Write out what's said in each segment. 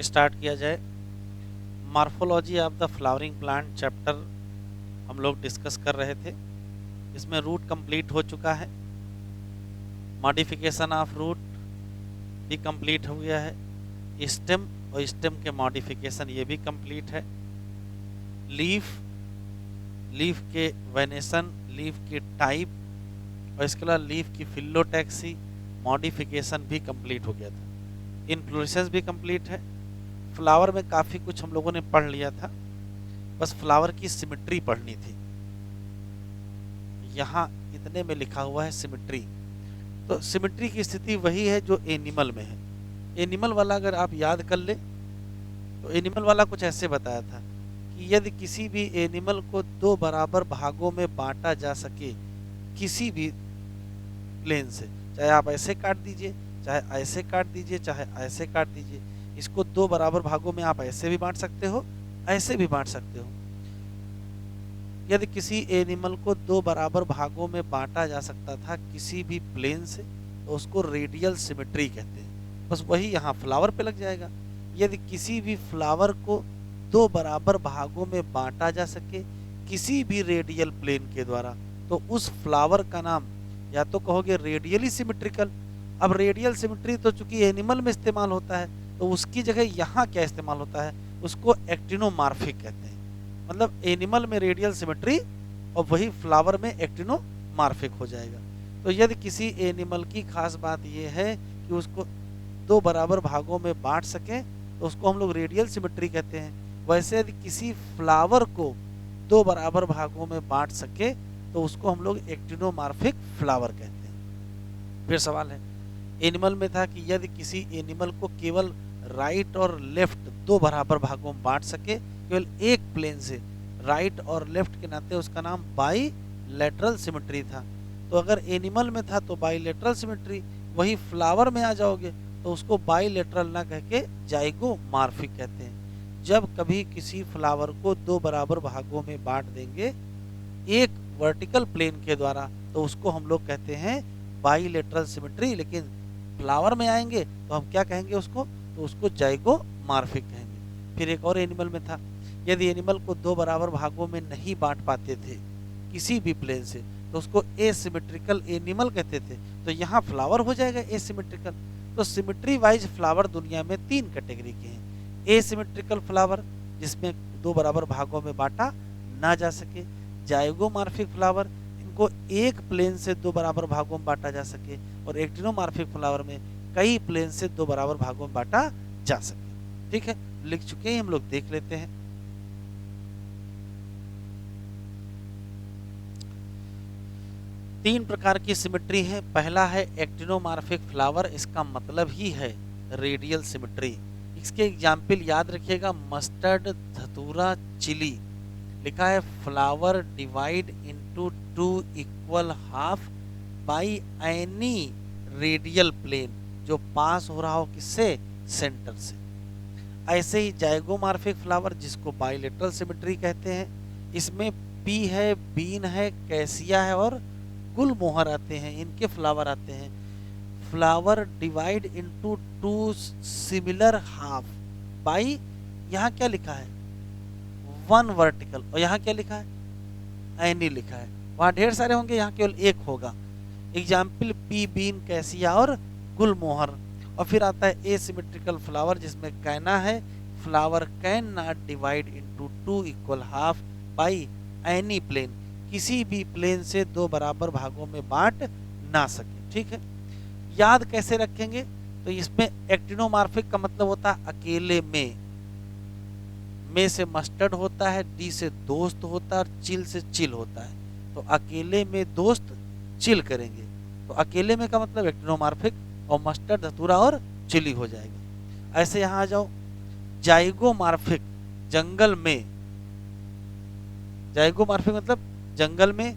Start किया जाए। Morphology of the flowering plant chapter हम लोग डिस्कस कर रहे थे। इसमें रूट कंप्लीट हो चुका है, मॉडिफिकेशन ऑफ रूट भी कंप्लीट हो गया है, स्टेम और स्टेम के मॉडिफिकेशन ये भी कंप्लीट है, लीफ, लीफ के वेनेशन, लीफ की टाइप और इसके अलावा लीफ की फिलोटैक्सी मॉडिफिकेशन भी कंप्लीट हो गया था। इन्फ्लोरेसेंस भी कंप्लीट है। फ्लावर में काफ़ी कुछ हम लोगों ने पढ़ लिया था, बस फ्लावर की सिमेट्री पढ़नी थी। यहाँ इतने में लिखा हुआ है सिमेट्री। तो सिमेट्री की स्थिति वही है जो एनिमल में है। एनिमल वाला अगर आप याद कर ले तो एनिमल वाला कुछ ऐसे बताया था कि यदि किसी भी एनिमल को दो बराबर भागों में बांटा जा सके किसी भी प्लेन से, चाहे आप ऐसे काट दीजिए, चाहे ऐसे काट दीजिए, चाहे ऐसे काट दीजिए, इसको दो बराबर भागों में आप ऐसे भी बांट सकते हो, ऐसे भी बांट सकते हो। यदि किसी एनिमल को दो बराबर भागों में बांटा जा सकता था किसी भी प्लेन से तो उसको रेडियल सिमेट्री कहते हैं। बस वही यहाँ फ्लावर पे लग जाएगा। यदि किसी भी फ्लावर को दो बराबर भागों में बांटा जा सके किसी भी रेडियल प्लेन के द्वारा तो उस फ्लावर का नाम या तो कहोगे रेडियली सिमेट्रिकल। अब रेडियल सिमेट्री तो चूंकि एनिमल में इस्तेमाल होता है तो उसकी जगह यहाँ क्या इस्तेमाल होता है, उसको एक्टिनोमार्फिक कहते हैं। मतलब एनिमल में रेडियल सिमेट्री और वही फ्लावर में एक्टिनोमार्फिक हो जाएगा। तो यदि किसी एनिमल की खास बात यह है कि उसको दो बराबर भागों में बांट सके तो उसको हम लोग रेडियल सिमेट्री कहते हैं। वैसे यदि किसी फ्लावर को दो बराबर भागों में बांट सके तो उसको हम लोग एक्टिनोमार्फिक फ्लावर कहते हैं। फिर सवाल है, एनिमल में था कि यदि किसी एनिमल को केवल राइट और लेफ्ट दो बराबर भागों में बांट सके केवल एक प्लेन से, राइट और लेफ्ट के नाते उसका नाम बाईलेटरल सिमेट्री था। तो अगर एनिमल में था तो बाईलेटरल सिमेट्री, वही फ्लावर में आ जाओगे तो उसको बाईलेटरल ना कह के जाइगोमार्फिक कहते हैं। जब कभी किसी फ्लावर को दो बराबर भागों में बांट देंगे एक वर्टिकल प्लेन के द्वारा तो उसको हम लोग कहते हैं बाईलेटरल सिमेट्री। लेकिन फ्लावर में आएंगे तो हम क्या कहेंगे उसको, तो उसको जाइगोमार्फिक कहेंगे। फिर एक और एनिमल में था, यदि एनिमल को दो बराबर भागों में नहीं बांट पाते थे किसी भी प्लेन से तो उसको एसिमेट्रिकल एनिमल कहते थे। तो यहाँ फ्लावर हो जाएगा एसिमेट्रिकल। तो सिमेट्री वाइज फ्लावर दुनिया में तीन कैटेगरी के हैं। एसिमेट्रिकल फ्लावर जिसमें दो बराबर भागों में बांटा ना जा सके, जाइगोमार्फिक फ्लावर इनको एक प्लेन से दो बराबर भागों में बांटा जा सके, और एक्टिनोमार्फिक फ्लावर में कई प्लेन से दो बराबर भागों में बांटा जा सके। ठीक है, लिख चुके हैं हम लोग, देख लेते हैं। तीन प्रकार की सिमेट्री है। पहला है एक्टिनोमार्फिक फ्लावर, इसका मतलब ही है रेडियल सिमेट्री। इसके एग्जाम्पल याद रखिएगा, मस्टर्ड, धतूरा, चिली। लिखा है flower divide into two equal half by any radial plane जो पास हो रहा हो किससे, सेंटर से। ऐसे ही जाइगोमार्फिक फ्लावर जिसको बाइलेटरल सिमेट्री कहते हैं, इसमें पी है, बीन है, कैसिया है और गुलमोहर आते हैं, इनके फ्लावर आते हैं। Flower divide into two similar half by, यहाँ क्या लिखा है, वन वर्टिकल, और यहाँ क्या लिखा है, एनी लिखा है। वहाँ ढेर सारे होंगे, यहाँ केवल एक होगा। एग्जाम्पल पी, बीन, कैसिया और गुलमोहर। और फिर आता है एसिमेट्रिकल फ्लावर जिसमें कहना है flower can not divide into two equal half by any plane, किसी भी प्लेन से दो बराबर भागों में बांट ना सके। ठीक है, याद कैसे रखेंगे, तो इसमें एक्टिनोमार्फिक का मतलब होता है अकेले में से मस्टर्ड होता है, डी से दोस्त होता है और चिल से चिल होता है। तो अकेले में दोस्त चिल करेंगे तो अकेले में का मतलब एक्टिनोमार्फिक, और मस्टर्ड, धतूरा और चिली हो जाएगा। ऐसे यहाँ आ जाओ, जाइगोमार्फिक, जंगल में, जाइगोमार्फिक मतलब जंगल में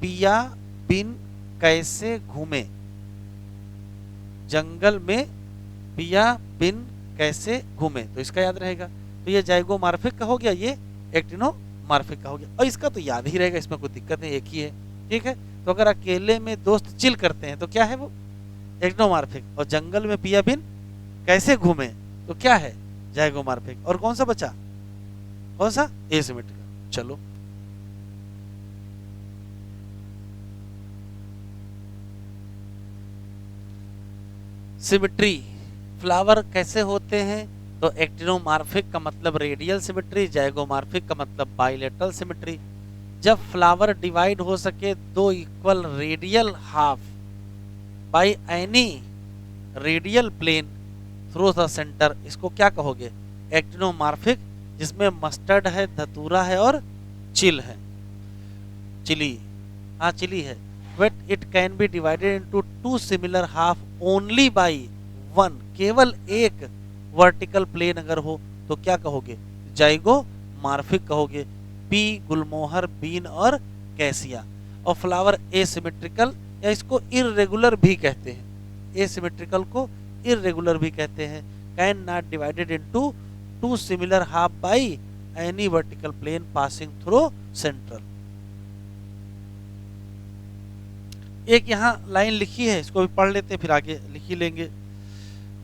पिया बिन कैसे घूमे, जंगल में पिया बिन कैसे घूमे, तो इसका याद रहेगा। तो ये जाइगोमार्फिक का हो गया, ये एक्टिनोमार्फिक का हो गया, और इसका तो याद ही रहेगा, इसमें कोई दिक्कत नहीं, एक ही है। ठीक है, तो अगर अकेले में दोस्त चिल करते हैं तो क्या है वो, एक्टिनोमार्फिक, और जंगल में पिया बिन कैसे घूमे तो क्या है, जाइगोमॉर्फिक। और कौन सा बचा, कौन सा, एसिमेट्रिकल। चलो सिमेट्री, फ्लावर कैसे होते हैं, तो एक्टिनोमॉर्फिक का मतलब रेडियल सिमेट्री, जाइगोमॉर्फिक का मतलब बाइलेटरल सिमेट्री। जब फ्लावर डिवाइड हो सके दो equal radial half by any radial plane through the centre, इसको क्या कहोगे, एक्टिनोमॉर्फिक। जिसमें मस्टर्ड है, धतूरा है और चिल है, चिली, हाँ चिली है। But it can be divided into two similar half only by one, केवल एक वर्टिकल प्लेन अगर हो तो क्या कहोगे, जाइगोमॉर्फिक कहोगे। पी, गुलमोहर, बीन और कैसिया। और फ्लावर एसिमेट्रिकल या इसको इर्रेगुलर भी कहते हैं, एसिमेट्रिकल को इर्रेगुलर भी कहते हैं। Can not divided into two similar half by any vertical plane passing through central. एक यहाँ लाइन लिखी है, इसको भी पढ़ लेते हैं फिर आगे लिख ही लेंगे।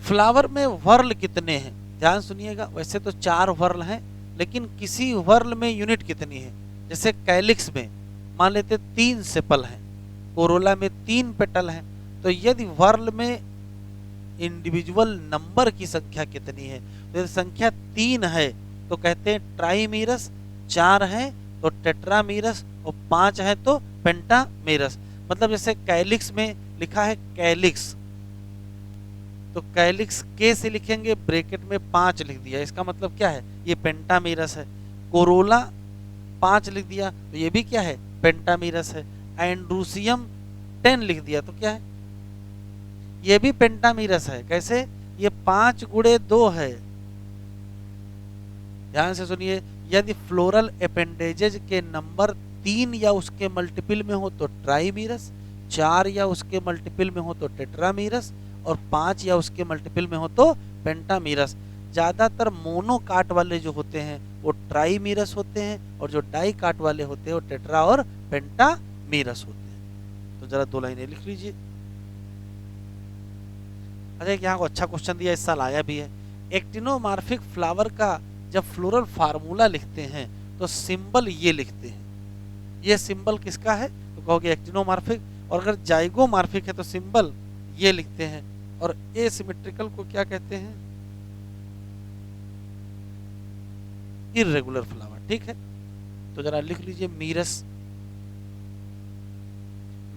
फ्लावर में वर्ल कितने हैं, ध्यान सुनिएगा। वैसे तो 4 वर्ल हैं, लेकिन किसी वर्ल में यूनिट कितनी है। जैसे कैलिक्स में मान लेते 3 सेपल हैं, कोरोला में 3 पेटल हैं। तो यदि वर्ल में इंडिविजुअल नंबर की संख्या कितनी है, तो यदि संख्या 3 है तो कहते हैं ट्राइमीरस, 4 है तो टेट्रामीरस और 5 है तो पेंटामीरस। मतलब जैसे कैलिक्स में लिखा है कैलिक्स, तो कैलिक्स के से लिखेंगे, ब्रैकेट में 5 लिख दिया, इसका मतलब क्या है, ये पेंटामीरस है। कोरोला 5 लिख दिया तो ये भी क्या है, पेंटामीरस है। एंड्रूसियम 10 लिख दिया तो क्या है, ये भी पेंटामीरस है। कैसे, ये 5 गुणे 2 है। ध्यान से सुनिए, यदि फ्लोरल अपेंडेजेज के नंबर 3 या उसके मल्टीपल में हो तो ट्राइमीरस, 4 या उसके मल्टीपल में हो तो टेट्रामीरस और 5 या उसके मल्टीपल में हो तो पेंटामीरस। ज्यादातर मोनोकाट वाले जो होते हैं वो ट्राइमीरस होते हैं, और जो डाई काट वाले होते हैं वो टेट्रा और पेंटामीरस होते हैं। तो जरा 2 लाइनें लिख लीजिए। अच्छा, यहाँ को अच्छा क्वेश्चन दिया, इस साल आया भी है। एक्टिनोमॉर्फिक फ्लावर का जब फ्लोरल फार्मूला लिखते हैं तो सिंबल ये लिखते हैं। ये सिंबल किसका है, तो कहोगे एक्टिनोमॉर्फिक। और अगर जाइगोमॉर्फिक है तो सिंबल ये लिखते हैं। और एसिमेट्रिकल को क्या कहते हैं, इर्रेगुलर फ्लावर। ठीक है, तो जरा लिख लीजिए मीरस,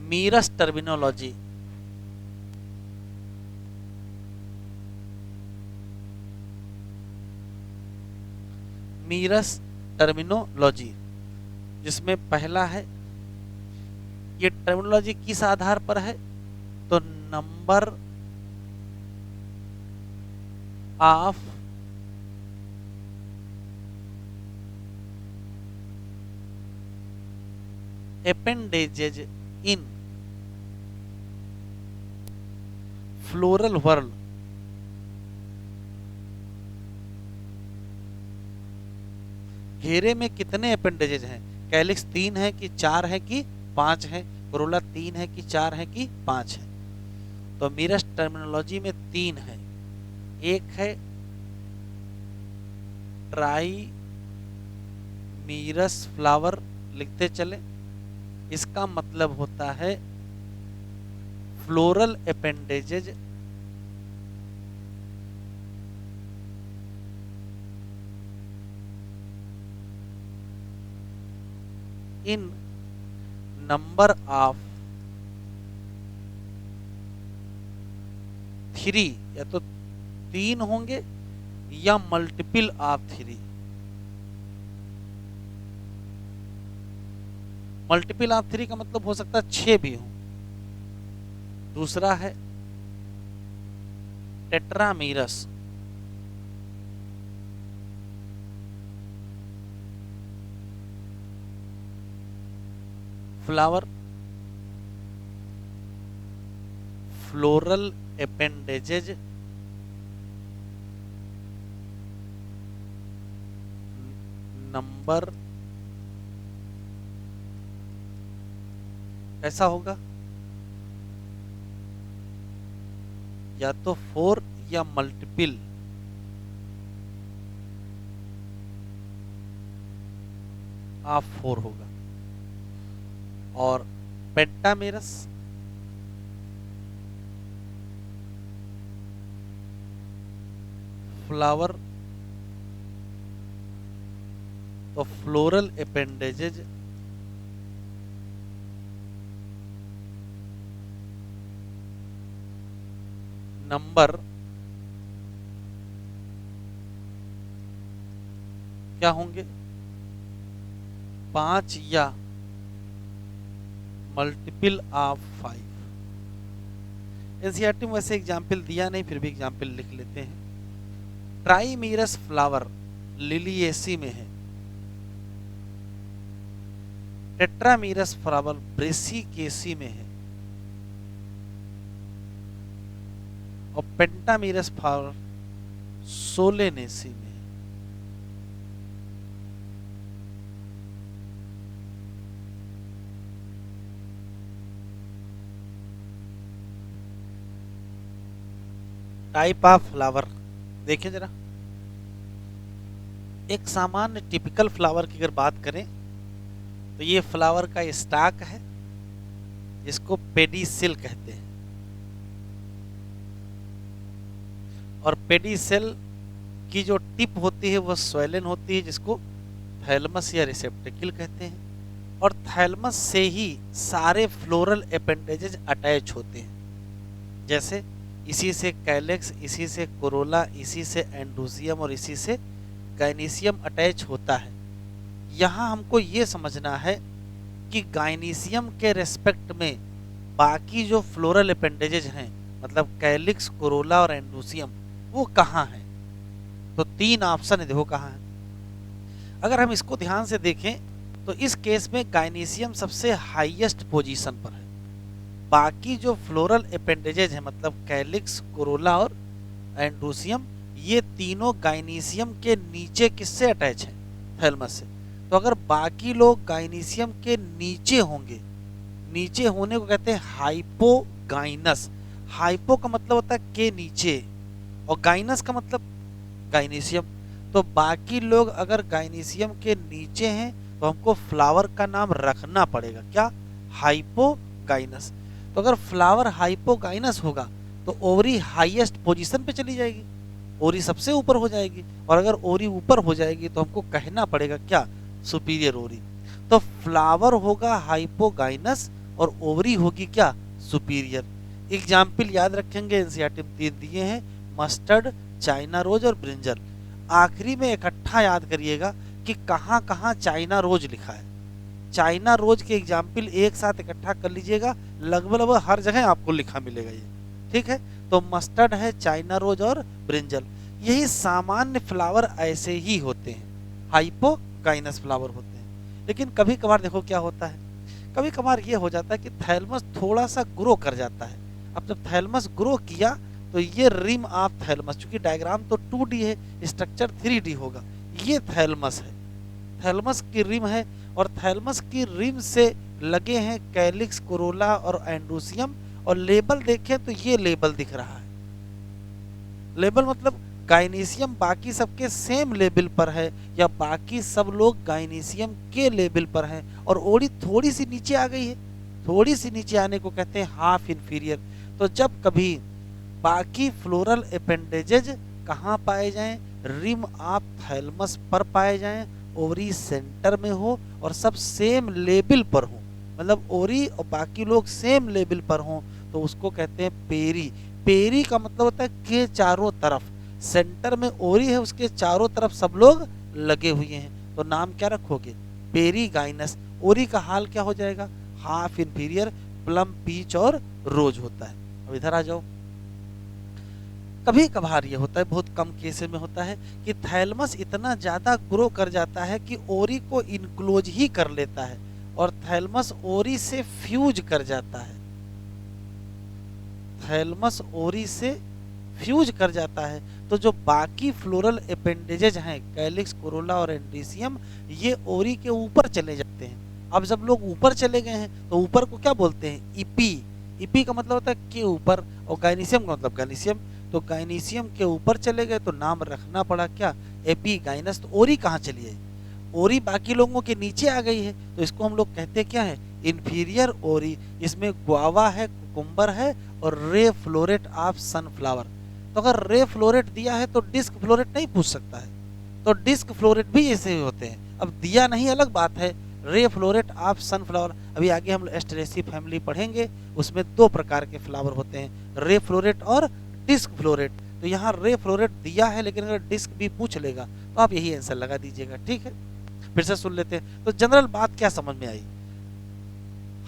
मीरस टर्मिनोलॉजी। मीरस टर्मिनोलॉजी, जिसमें पहला है, ये टर्मिनोलॉजी किस आधार पर है, तो number of appendages in floral whorl. घेरे में कितने अपेंडेजेज हैं, कैलिक्स 3 है कि 4 है कि 5 है, कोरोला 3 है कि 4 है कि 5 है। तो मीरस टर्मिनोलॉजी में 3 है। एक है ट्राई मीरस फ्लावर, लिखते चले, इसका मतलब होता है floral appendages in number of 3, या तो 3 होंगे या मल्टीपल ऑफ 3। मल्टीपल ऑफ 3 का मतलब हो सकता है 6 भी हो। दूसरा है टेट्रामीरस, फ्लावर फ्लोरल अपेंडेजेज नंबर कैसा होगा, या तो 4 या मल्टीपल आप 4 होगा। और पेंटामेरस फ्लावर, तो फ्लोरल अपेंडेजेज नंबर क्या होंगे, 5 या मल्टीपल ऑफ 5। एनसीईआरटी में वैसे एग्जाम्पल दिया नहीं, फिर भी एग्जाम्पल लिख लेते हैं। ट्राइमीरस फ्लावर लिलिएसी में है, टेट्रामीरस फ्लावर ब्रेसिकेसी में है, और पेंटामीरस फ्लावर सोलेनेसी में है। टाइप ऑफ फ्लावर देखिए जरा, एक सामान्य टिपिकल फ्लावर की अगर बात करें तो ये फ्लावर का स्टॉक है जिसको पेडिसिल कहते हैं, और पेडिसिल की जो टिप होती है वो स्वेलन होती है जिसको थैलमस या रिसेप्टिकल कहते हैं, और थैलमस से ही सारे फ्लोरल अपेंडेजेज अटैच होते हैं। जैसे इसी से कैलेक्स, इसी से कोरोला, इसी से एंडोजियम और इसी से गाइनीसियम अटैच होता है। यहाँ हमको ये समझना है कि गाइनीसियम के रेस्पेक्ट में बाकी जो फ्लोरल अपेंडेजेज हैं, मतलब कैलिक्स, कोरोला और एंडोजियम, वो कहाँ हैं। तो 3 ऑप्शन है, देखो कहाँ है। अगर हम इसको ध्यान से देखें तो इस केस में गाइनीसियम सबसे हाईएस्ट पोजीशन पर है। बाकी जो फ्लोरल अपेंडेजेज हैं, मतलब कैलिक्स, कोरोला और एंडोजियम, ये तीनों गाइनीसियम के नीचे किससे अटैच हैं, थैलमस से। तो अगर बाकी लोग गाइनीसियम के नीचे होंगे, नीचे होने को कहते हैं हाइपोगाइनस। हाइपो का मतलब होता है के नीचे, और गाइनस का मतलब गाइनीसियम। तो बाकी लोग अगर गाइनीसियम के नीचे हैं तो हमको फ्लावर का नाम रखना पड़ेगा क्या, हाइपोगाइनस। तो अगर फ्लावर हाइपोगाइनस होगा तो ओवरी हाईएस्ट पोजीशन पे चली जाएगी, ओरी सबसे ऊपर हो जाएगी, और अगर ओरी ऊपर हो जाएगी तो हमको कहना पड़ेगा क्या, सुपीरियर ओरी। तो फ्लावर होगा हाइपोगाइनस और ओवरी होगी क्या, सुपीरियर। एग्जाम्पल याद रखेंगे, एनसीईआरटी में 3 दिए हैं, मस्टर्ड, चाइना रोज और ब्रिंजल। आखिरी में इकट्ठा याद करिएगा कि कहाँ कहाँ चाइना रोज लिखा है। चाइना रोज के एग्जाम्पल एक साथ इकट्ठा कर लीजिएगा, लगभग हर जगह आपको लिखा मिलेगा ये, ठीक है। तो मस्टर्ड है, चाइना रोज और ब्रिंजल, यही सामान्य फ्लावर ऐसे ही होते हैं, हाइपोगाइनस फ्लावर होते हैं। लेकिन कभी कभार देखो क्या होता है, कभी कभार ये हो जाता है कि थैलमस थोड़ा सा ग्रो कर जाता है। अब जब थैलमस ग्रो किया तो ये रिम ऑफ थैलमस, चूंकि डायग्राम तो 2D है, स्ट्रक्चर 3D होगा, ये थैलमस है, थैलमस की रिम है, और थैलमस की रिम से लगे हैं कैलिक्स, कोरोला और एंडोजियम। और लेबल देखें तो ये लेबल दिख रहा है, लेबल मतलब गाइनीसियम बाकी सबके सेम लेवल पर है, या बाकी सब लोग गाइनीसियम के लेवल पर हैं, और ओरी थोड़ी सी नीचे आ गई है। थोड़ी सी नीचे आने को कहते हैं हाफ इंफीरियर। तो जब कभी बाकी फ्लोरल अपेंडेजेज कहाँ पाए जाएं, रिम ऑफ थैलमस पर पाए जाएं, ओरी सेंटर में हो और सब सेम लेवल पर हो, मतलब ओरी और बाकी लोग सेम लेवल पर हों, तो उसको कहते हैं पेरी। पेरी का मतलब होता है के चारों तरफ, सेंटर में ओरी है, उसके चारों तरफ सब लोग लगे हुए हैं, तो नाम क्या रखोगे, पेरीगाइनस। ओरी का हाल क्या हो जाएगा, हाफ इंफीरियर, प्लम, पीच और रोज होता है। अब इधर आ जाओ, कभी कभार ये होता है, बहुत कम केसेस में होता है कि थैलमस इतना ज्यादा ग्रो कर जाता है कि ओरी को इनक्लोज ही कर लेता है, और थैलमस ओरी से फ्यूज कर जाता है। थैलमस ओरी से फ्यूज कर जाता है, तो जो बाकी फ्लोरल अपेंडेजेज हैं, कैलिक्स, कोरोला और एंडोजियम, ये ओरी के ऊपर चले जाते हैं। अब जब लोग ऊपर चले गए हैं तो ऊपर को क्या बोलते हैं, इपी। इपी का मतलब होता है के ऊपर, और गाइनीसियम का मतलब गाइनीसियम। तो गाइनीसियम के ऊपर चले गए तो नाम रखना पड़ा क्या, एपीगाइनस। तो ओरी कहाँ चली है, ओरी बाकी लोगों के नीचे आ गई है, तो इसको हम लोग कहते क्या है, इंफीरियर ओरी। इसमें गुआवा है, कुकुम्बर है, और रे फ्लोरेट ऑफ सनफ्लावर। तो अगर रे फ्लोरेट दिया है तो डिस्क फ्लोरेट नहीं पूछ सकता है, तो डिस्क फ्लोरेट भी ऐसे ही होते हैं। अब दिया नहीं अलग बात है, रे फ्लोरेट ऑफ सनफ्लावर। अभी आगे हम एस्टेरेसी फैमिली पढ़ेंगे, उसमें दो प्रकार के फ्लावर होते हैं, रे फ्लोरेट और डिस्क फ्लोरेट। तो यहाँ रे फ्लोरेट दिया है, लेकिन अगर डिस्क भी पूछ लेगा तो आप यही आंसर लगा दीजिएगा, ठीक है। फिर से सुन लेते हैं। तो जनरल बात क्या समझ में आई,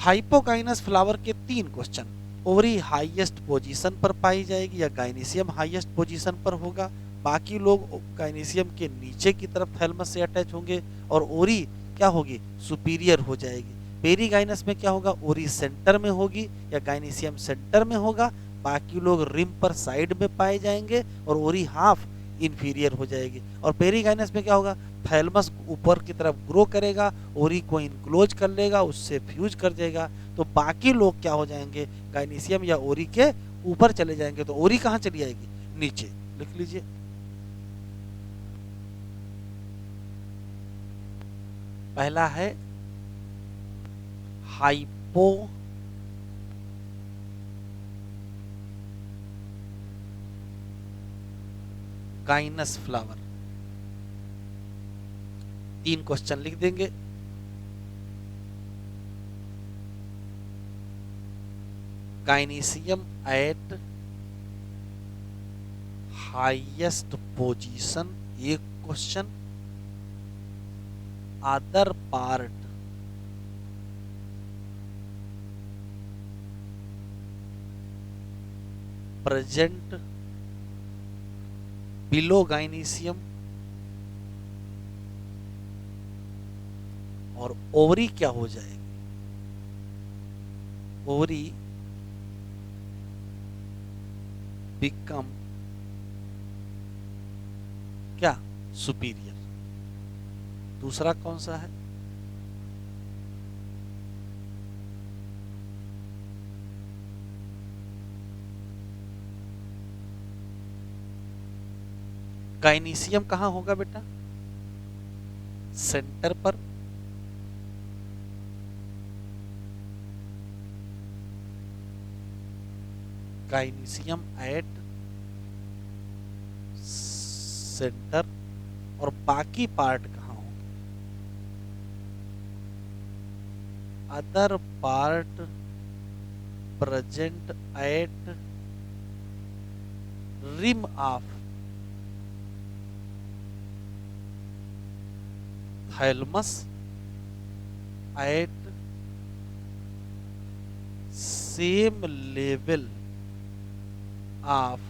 हाइपोकाइनस फ्लावर के 3 क्वेश्चन। ओवरी हाईएस्ट पोजीशन पर पाई जाएगी या गाइनीशियम हाईएस्ट पोजीशन पर होगा, बाकी लोग गाइनीशियम के नीचे की तरफ थैलमस से अटैच होंगे, और ओरी क्या होगी, सुपीरियर हो जाएगी। पेरीगाइनस में क्या होगा, ओरी सेंटर में होगी या गाइनीशियम सेंटर में होगा, बाकी लोग रिम पर साइड में पाए जाएंगे, और ओरी हाफ इंफीरियर हो जाएगी। और पेरीगाइनस में क्या होगा, थैलमस ऊपर की तरफ ग्रो करेगा, ओरी को इनक्लोज कर लेगा, उससे फ्यूज कर जाएगा, तो बाकी लोग क्या हो जाएंगे, गाइनीशियम या ओरी के ऊपर चले जाएंगे। तो ओरी कहाँ चली जाएगी, नीचे। लिख लीजिए, पहला है हाइपो गाइनस फ्लावर। 3 क्वेश्चन लिख देंगे। गाइनीशियम एट हाईएस्ट पोजीशन, एक question. Other part present below gynoecium, और ओवरी क्या हो जाएगी, ओवरी बिकम क्या, सुपीरियर। दूसरा कौन सा है, गाइनीशियम कहां होगा बेटा, सेंटर पर, गाइनीशियम एट सेंटर, और बाकी पार्ट कहां होंगे, other part present at rim of thalamus at same level of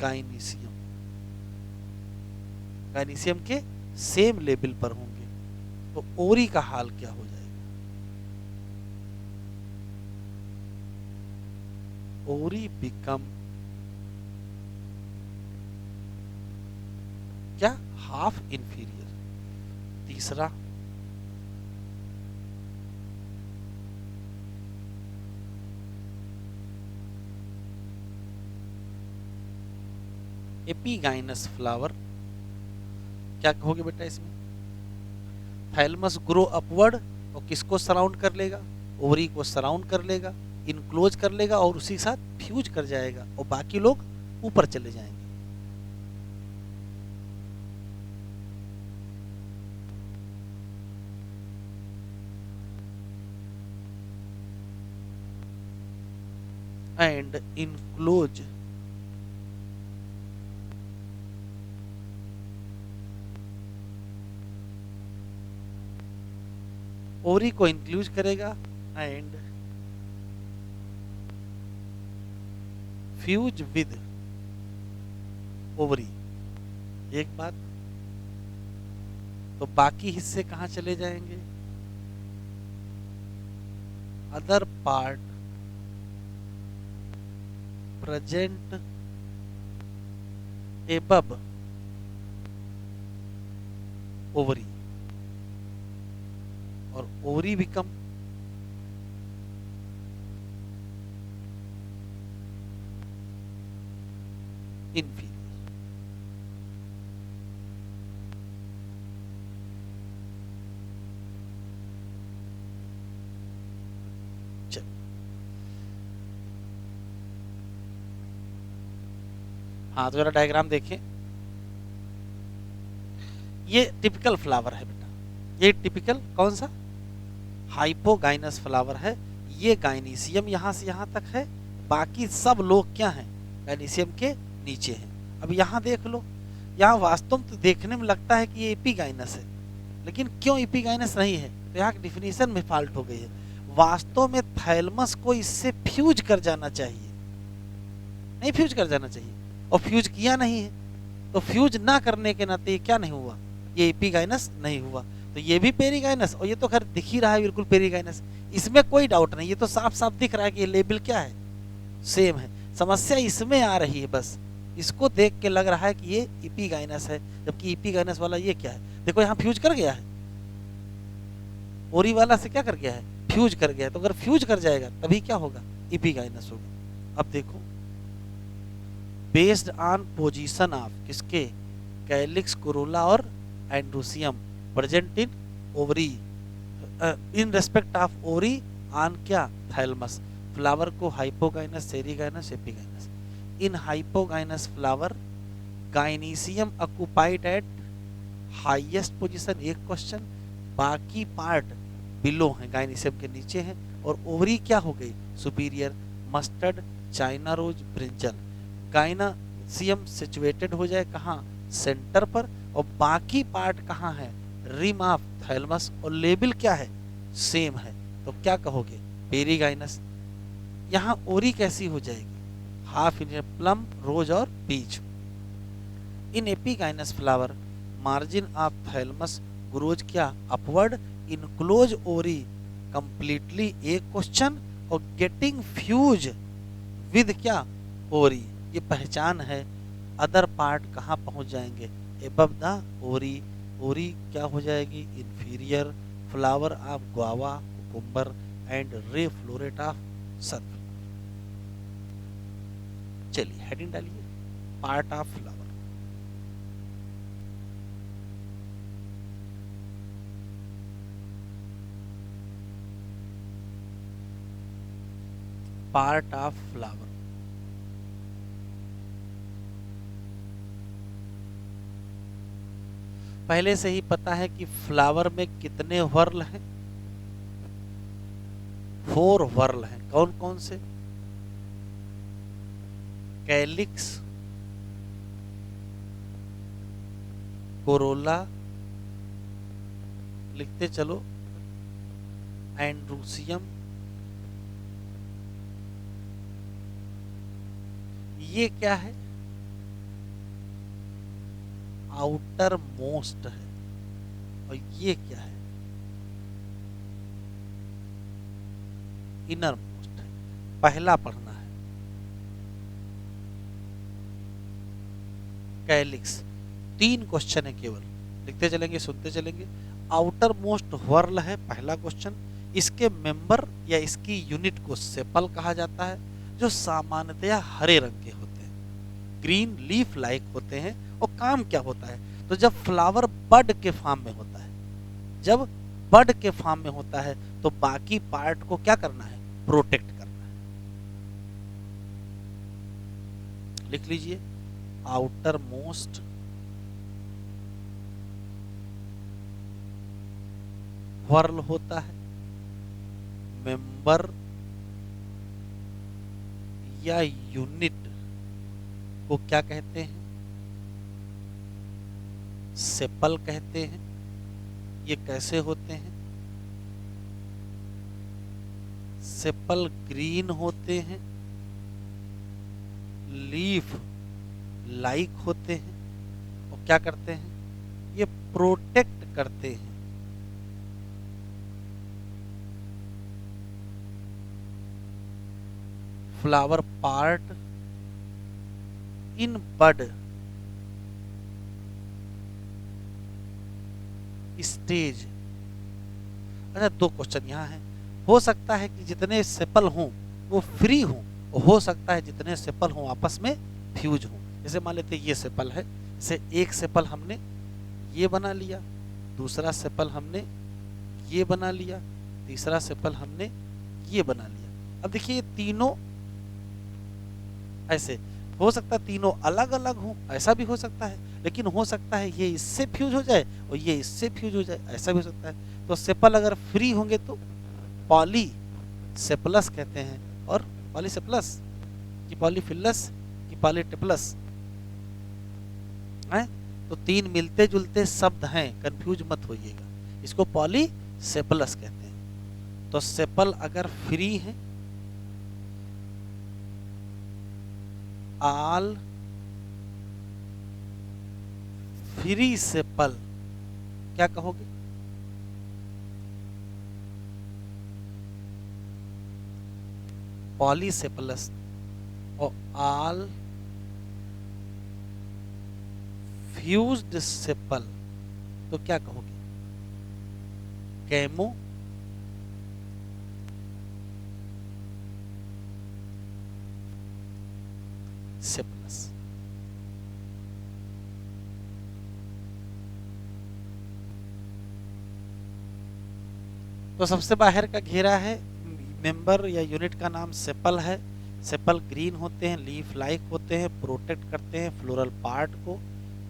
gynoecium, gynoecium के सेम लेवल पर होंगे। तो ओरी का हाल क्या हो जाएगा, ओरी बिकम क्या, हाफ इंफीरियर। तीसरा एपीगाइनस फ्लावर, क्या कहोगे बेटा इसमें, थैलमस ग्रो अपवर्ड, और किसको सराउंड कर लेगा, ओवरी को सराउंड कर लेगा, इनक्लोज कर लेगा, और उसी के साथ फ्यूज कर जाएगा, और बाकी लोग ऊपर चले जाएंगे। एंड इनक्लोज ओवरी को इंक्लूज करेगा एंड फ्यूज विद ओवरी। एक बात, तो बाकी हिस्से कहां चले जाएंगे, other part present above ovary, और ओवरी बिकम इंफीरियर। हाँ तो जरा डायग्राम देखें, ये टिपिकल फ्लावर है बेटा, ये टिपिकल कौन सा हाइपोगाइनस फ्लावर है। ये गाइनीशियम यहाँ से यहाँ तक है, बाकी सब लोग क्या हैं गाइनीशियम के नीचे हैं। अब यहाँ देख लो, यहाँ वास्तव में तो देखने में लगता है कि ये एपिगाइनस है, लेकिन क्यों एपिगाइनस नहीं है, तो यहाँ की डिफिनीशन में फॉल्ट हो गई है। वास्तव में थैलमस को इससे फ्यूज कर जाना चाहिए, नहीं फ्यूज कर जाना चाहिए, और फ्यूज किया नहीं है, तो फ्यूज ना करने के नाते क्या नहीं हुआ, ये एपिगाइनस नहीं हुआ। तो ये भी पेरिगाइनस, और ये तो खैर दिख ही रहा है बिल्कुल पेरिगाइनस, इसमें कोई डाउट नहीं, ये तो साफ साफ दिख रहा है कि ये लेबल क्या है, सेम है। समस्या इसमें आ रही है, बस इसको देख के लग रहा है कि ये एपिगाइनस है, जबकि एपिगाइनस वाला ये क्या है, देखो यहाँ फ्यूज कर गया है, ओरी वाला से क्या कर गया है, फ्यूज कर गया है। तो अगर फ्यूज कर जाएगा तभी क्या होगा, एपिगाइनस होगा। अब देखो, बेस्ड ऑन पोजीशन ऑफ किसके, कैलिक्स, कोरोला और androecium present in ovary, in respect of ovary on क्या, थैलमस। फ्लावर को hypogynous, perigynous, epigynous. In hypogynous flower gynoecium occupied at highest position, एक क्वेश्चन। बाकी पार्ट बिलो हैं, gynoecium के नीचे हैं, और ओवरी क्या हो गई, superior. Mustard, China rose, brinjal. Gynoecium situated हो जाए कहाँ, सेंटर पर, और बाकी पार्ट कहाँ है, रिम ऑफ थैलमस, और लेबल क्या है, सेम है। तो क्या कहोगे, पेरिगाइनस। यहाँ ओरी कैसी हो जाएगी, हाफ इंच, प्लम, रोज और peach. In epigynous flower margin of thalamus grows क्या, अपवर्ड, इनक्लोज ओरी कंप्लीटली, एक क्वेश्चन। और गेटिंग फ्यूज विद क्या, ओरी, ये पहचान है। अदर पार्ट कहाँ पहुंच जाएंगे, एबव द ओरी, ओरी क्या हो जाएगी, inferior. Flower of guava, cucumber and रे फ्लोरेट ऑफ सनफ्लावर। चलिए हेडिंग डालिए, part of flower. Part of flower, पहले से ही पता है कि फ्लावर में कितने वर्ल हैं, 4 वर्ल हैं। कौन कौन से, कैलिक्स, कोरोला, लिखते चलो, एंड्रोसियम, ये क्या है, आउटर मोस्ट है, और ये क्या है, इनर मोस्ट है। पहला पढ़ना है, कैलिक्स। 3 क्वेश्चन है केवल, लिखते चलेंगे, सुनते चलेंगे। आउटर मोस्ट वर्ल है पहला क्वेश्चन। इसके मेंबर या इसकी यूनिट को सेपल कहा जाता है, जो सामान्यतया हरे रंग के होते हैं, ग्रीन लीफ लाइक होते हैं। और काम क्या होता है, तो जब फ्लावर बड के फॉर्म में होता है, जब बड के फॉर्म में होता है, तो बाकी पार्ट को क्या करना है, प्रोटेक्ट करना है। लिख लीजिए, आउटर मोस्ट वर्ल होता है, मेंबर या यूनिट को क्या कहते हैं, सेपल कहते हैं। ये कैसे होते हैं, सेपल ग्रीन होते हैं, लीफ लाइक होते हैं, और क्या करते हैं, ये प्रोटेक्ट करते हैं। Flower part in bud stage. अच्छा, 2 क्वेश्चन यहाँ है। हो सकता है कि जितने सेपल हों वो फ्री हों, हो सकता है जितने सेपल हों आपस में फ्यूज हों। जैसे मान लेते ये सेपल है, जैसे एक सेपल हमने ये बना लिया, दूसरा सेपल हमने ये बना लिया, तीसरा सेपल हमने ये बना लिया। अब देखिए ये तीनों ऐसे हो सकता है तीनों अलग अलग हों, ऐसा भी हो सकता है, लेकिन हो सकता है ये इससे फ्यूज हो जाए और ये इससे फ्यूज हो जाए, ऐसा भी हो सकता है। तो सेपल अगर फ्री होंगे तो पॉली सेपलस कहते हैं, और पॉलीसेपलस कि पॉलीफिलस कि पॉलीटिपलस है। तो तीन मिलते जुलते शब्द हैं, कंफ्यूज मत होइएगा, इसको पॉलीसेपलस कहते हैं। तो सेपल अगर फ्री है, आल फ्री सेपल, क्या कहोगे? पॉलीसेपलस और आल फ्यूज्ड सेपल, तो क्या कहोगे? कैमो सेपलस। तो सबसे बाहर का घेरा है, मेंबर या यूनिट का नाम सेपल है। सेपल ग्रीन होते हैं, लीफ लाइक होते हैं, प्रोटेक्ट करते हैं फ्लोरल पार्ट को।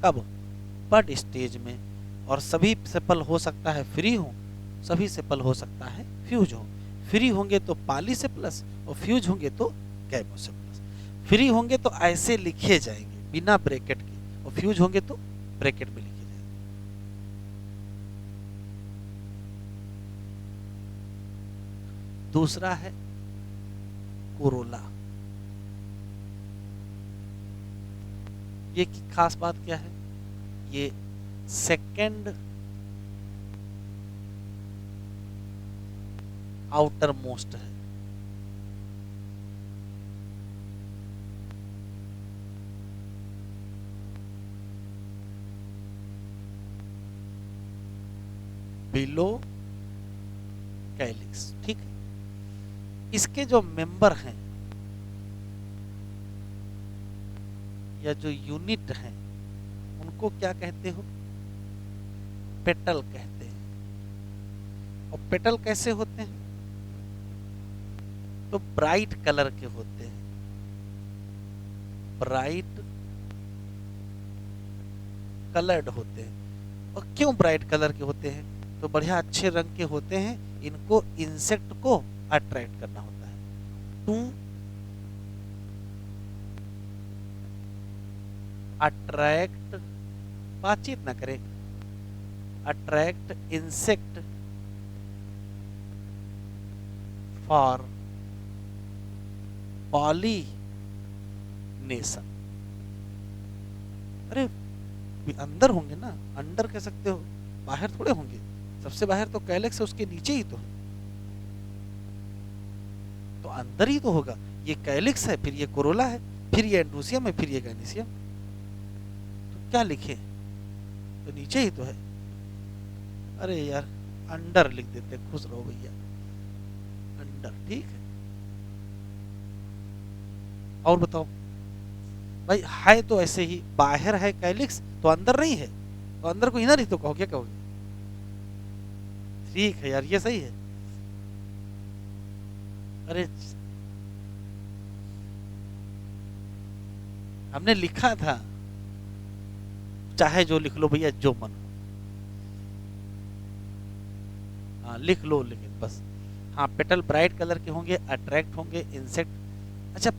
कब? बड स्टेज में। और सभी सेपल हो सकता है फ्री हो, सभी सेपल हो सकता है फ्यूज हो। फ्री होंगे तो पॉलीसेपलस और फ्यूज होंगे तो कैमोसेपलस। फ्री होंगे तो ऐसे लिखे जाएंगे बिना ब्रैकेट के, और फ्यूज होंगे तो ब्रैकेट में लिखे जाएंगे। दूसरा है कोरोला। ये की खास बात क्या है? ये सेकंड आउटर मोस्ट है। बिलो कैलिक्स, ठीक है। इसके जो मेंबर हैं या जो यूनिट हैं, उनको क्या कहते हो? पेटल कहते हैं। और पेटल कैसे होते हैं? तो ब्राइट कलर के होते हैं, ब्राइट कलर्ड होते हैं। और क्यों ब्राइट कलर के होते हैं? तो बढ़िया अच्छे रंग के होते हैं, इनको इंसेक्ट को अट्रैक्ट करना होता है। टू अट्रैक्ट, बातचीत ना करें, अट्रैक्ट इंसेक्ट फॉर पॉलिनेशन। अरे अंदर होंगे ना, अंडर कह सकते हो, बाहर थोड़े होंगे। सबसे बाहर तो कैलेक्स है, उसके नीचे ही तो है, तो अंदर ही तो होगा। ये कैलिक्स है, फिर ये कोरोला है, फिर ये एंड्रोसियम है, फिर ये गैनीसियम। तो क्या लिखे? तो नीचे ही तो है। अरे यार अंडर लिख देते, खुश रहो भैया, अंडर, ठीक है। और बताओ भाई, है तो ऐसे ही, बाहर है कैलिक्स तो अंदर नहीं है, तो अंदर को इनर ही तो कहो, क्या कहोगे? ठीक है यार, ये सही है। अरे हमने लिखा था, चाहे जो लिख लो भैया, जो मन हो। हाँ लिख लो, लेकिन बस हाँ, पेटल ब्राइट कलर के होंगे, अट्रैक्ट होंगे इंसेक्ट। अच्छा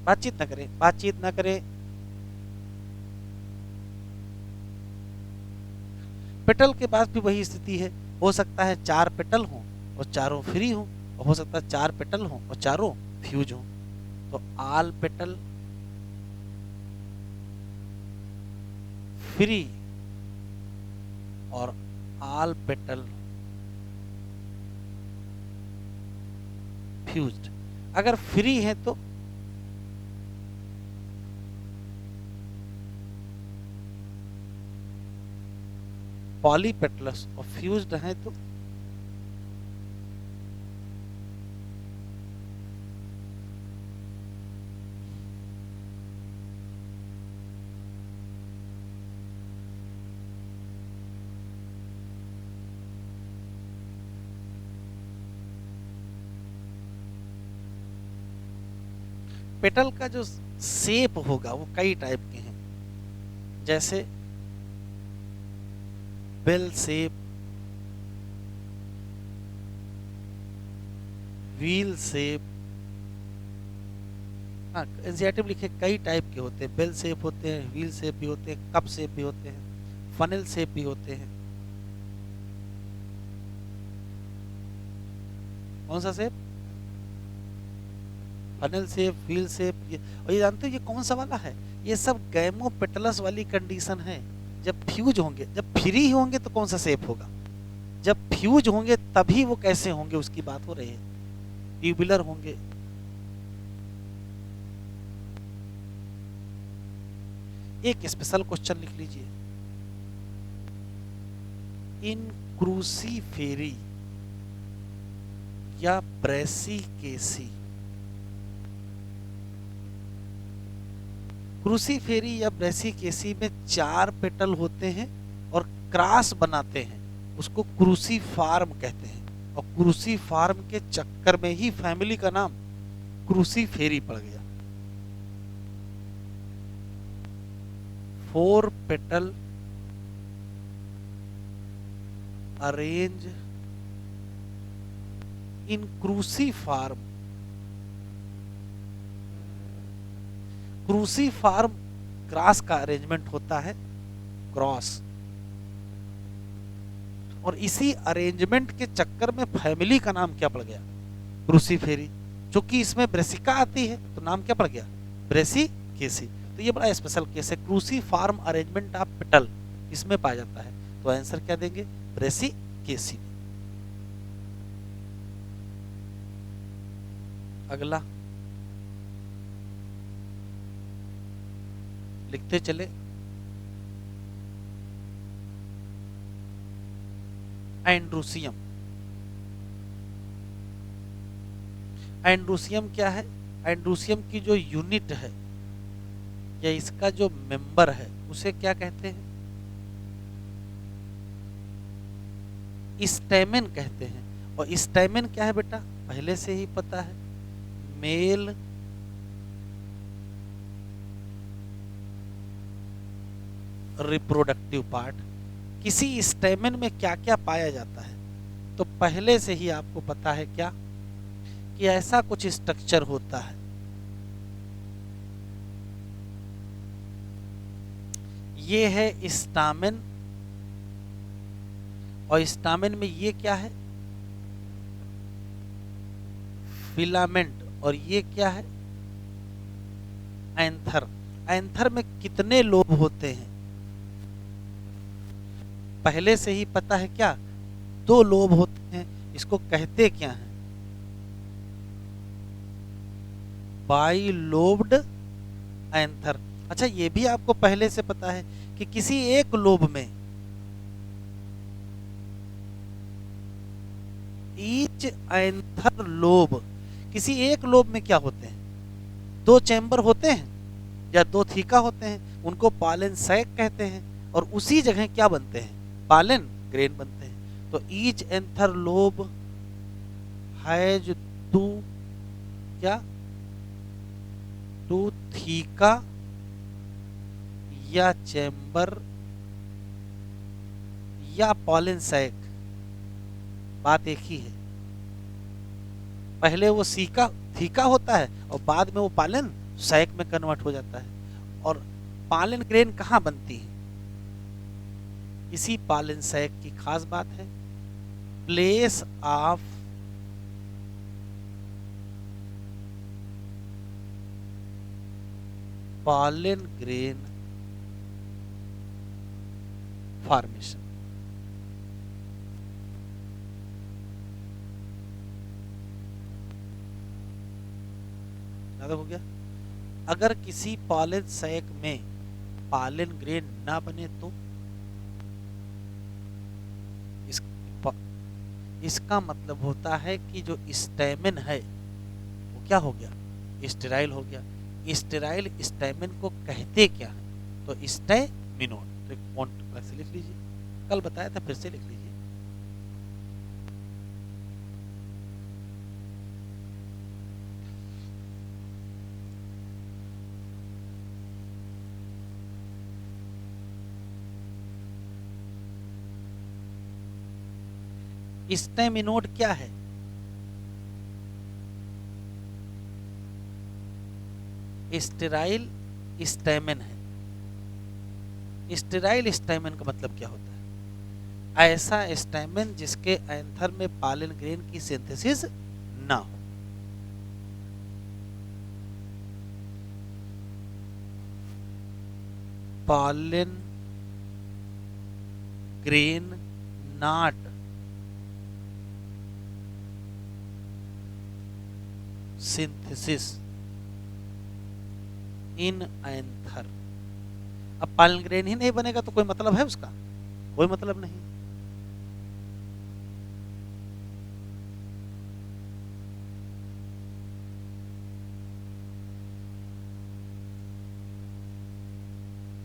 बातचीत ना करें, बातचीत ना करें। पेटल के पास भी वही स्थिति है, हो सकता है चार पेटल हो और चारों फ्री हो, और हो सकता है चार पेटल हो और चारों फ्यूज हो। तो आल पेटल फ्री और आल पेटल फ्यूज्ड। अगर फ्री है तो पॉलीपेटलस, और फ्यूज्ड है तो पेटल का जो शेप होगा वो कई टाइप के हैं, जैसे बेल शेप, व्हील शेप। हाँ, एनसीईआरटी में लिखे कई टाइप के होते हैं, बेल शेप होते हैं, व्हील शेप भी होते हैं, कप शेप भी होते हैं, फनल शेप भी होते हैं। कौन सा shape? Funnel shape, wheel shape. और ये जानते हो ये कौन सा वाला है? ये सब गैमो पेटलस वाली कंडीशन है। जब फ्यूज होंगे, जब फ्री होंगे तो कौन सा शेप होगा, जब फ्यूज होंगे तभी वो कैसे होंगे उसकी बात हो रही है। ट्यूबुलर होंगे। एक स्पेशल क्वेश्चन लिख लीजिए, इन क्रूसीफेरी या ब्रेसिकेसी, क्रूसीफेरी या ब्रेसिकेसी में 4 पेटल होते हैं और क्रॉस बनाते हैं, उसको क्रूसीफार्म कहते हैं। और क्रूसीफार्म के चक्कर में ही फैमिली का नाम क्रूसीफेरी पड़ गया। 4 पेटल अरेंज इन क्रूसीफार्म। क्रूसीफार्म क्रॉस का अरेंजमेंट होता है, क्रॉस। और इसी अरेंजमेंट के चक्कर में फैमिली का नाम क्या पड़ गया? क्रूसीफेरी। चूंकि इसमें ब्रेसिका आती है तो नाम क्या पड़ गया? ब्रेसिकेसी। तो ये बड़ा स्पेशल केस है, क्रूसीफार्म अरेंजमेंट ऑफ पेटल इसमें पाया जाता है। तो आंसर क्या देंगे? ब्रेसिकेसी। अगला लिखते चले, एंड्रूसियम। एंड्रूसियम क्या है? एंड्रूसियम की जो यूनिट है या इसका जो मेंबर है उसे क्या कहते हैं? स्टैमेन कहते हैं। और स्टैमेन क्या है बेटा? पहले से ही पता है, मेल रिप्रोडक्टिव पार्ट। किसी स्टैमेन में क्या क्या पाया जाता है? तो पहले से ही आपको पता है क्या, कि ऐसा कुछ स्ट्रक्चर होता है, ये है स्टामेन। और स्टामेन में ये क्या है? फिलामेंट। और ये क्या है? एंथर। एंथर में कितने लोब होते हैं? पहले से ही पता है क्या? 2 लोब होते हैं। इसको कहते क्या हैं? Bilobed anther. अच्छा, ये भी आपको पहले से पता है कि किसी एक लोब में ईच एंथर लोब, किसी एक लोब में क्या होते हैं? 2 चैम्बर होते हैं या 2 थीका होते हैं, उनको पालन सैक कहते हैं। और उसी जगह क्या बनते हैं? पालन ग्रेन बनते हैं। तो ईच एंथर लोब हैज 2 क्या? 2 थीका या चैम्बर या पॉलन सैक, बात एक ही है। पहले वो थीका होता है और बाद में वो पालन सैक में कन्वर्ट हो जाता है। और पालन ग्रेन कहाँ बनती है? इसी पालन सैक की खास बात है, प्लेस ऑफ पालन ग्रेन फॉर्मेशन। हो गया। अगर किसी पालन सैक में पालन ग्रेन ना बने तो इसका मतलब होता है कि जो स्टैमेन है वो क्या हो गया? स्टेराइल हो गया। स्टेराइल स्टैमेन को कहते क्या है? तो स्टैमिनोन। तो एक पॉइंट अलग से लिख लीजिए, कल बताया था, फिर से लिख लीजिए। स्टेमिनोड क्या है? स्टेराइल स्टेमन है। स्टेराइल स्टेमन का मतलब क्या होता है? ऐसा स्टेमन जिसके एंथर में पॉलन ग्रेन की सिंथेसिस ना हो। Pollen grain not synthesis in anther. अब पॉलन ग्रेन ही नहीं बनेगा तो कोई मतलब है उसका? कोई मतलब नहीं।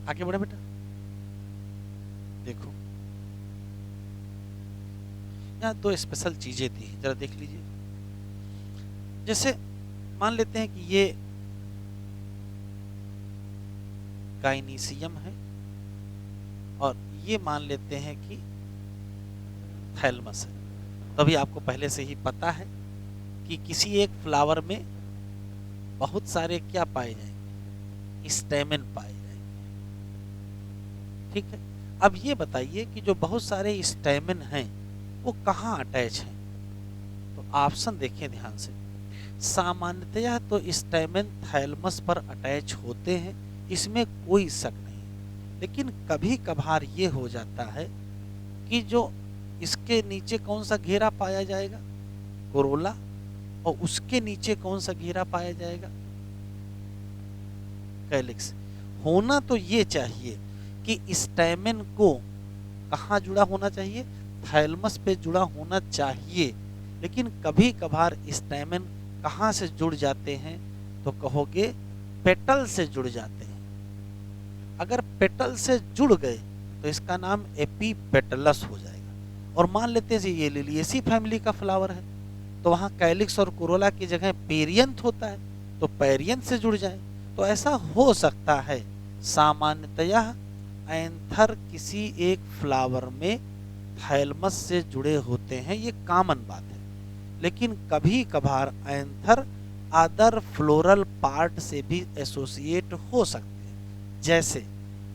आगे बढ़े बेटा। देखो यहाँ दो स्पेशल चीजें दी, जरा देख लीजिए। जैसे मान लेते हैं कि ये गाइनीसियम है और ये मान लेते हैं कि थैलमस है। तो अभी आपको पहले से ही पता है कि किसी एक फ्लावर में बहुत सारे क्या पाए जाएंगे? स्टेमन पाए जाएंगे। ठीक है, अब ये बताइए कि जो बहुत सारे स्टेमन हैं वो कहाँ अटैच हैं? तो ऑप्शन देखिए ध्यान से। सामान्यतया तो स्टेमन थैलमस पर अटैच होते हैं, इसमें कोई शक नहीं। लेकिन कभी कभार ये हो जाता है कि जो इसके नीचे कौन सा घेरा पाया जाएगा? कोरोला। और उसके नीचे कौन सा घेरा पाया जाएगा? कैलिक्स। होना तो ये चाहिए कि स्टेमन को कहाँ जुड़ा होना चाहिए? थैलमस पे जुड़ा होना चाहिए। लेकिन कभी कभार स्टेमन कहाँ से जुड़ जाते हैं? तो कहोगे पेटल से जुड़ जाते हैं। अगर पेटल से जुड़ गए तो इसका नाम एपीपेटलस हो जाएगा। और मान लेते हैं ये लिलिएसी फैमिली का फ्लावर है तो वहाँ कैलिक्स और कोरोला की जगह पेरियंथ होता है, तो पेरियंथ से जुड़ जाए। तो ऐसा हो सकता है। सामान्यतया एंथर किसी एक फ्लावर में थैलमस से जुड़े होते हैं, ये कॉमन बात है। लेकिन कभी कभार एंथर अदर फ्लोरल पार्ट से भी एसोसिएट हो सकते हैं। जैसे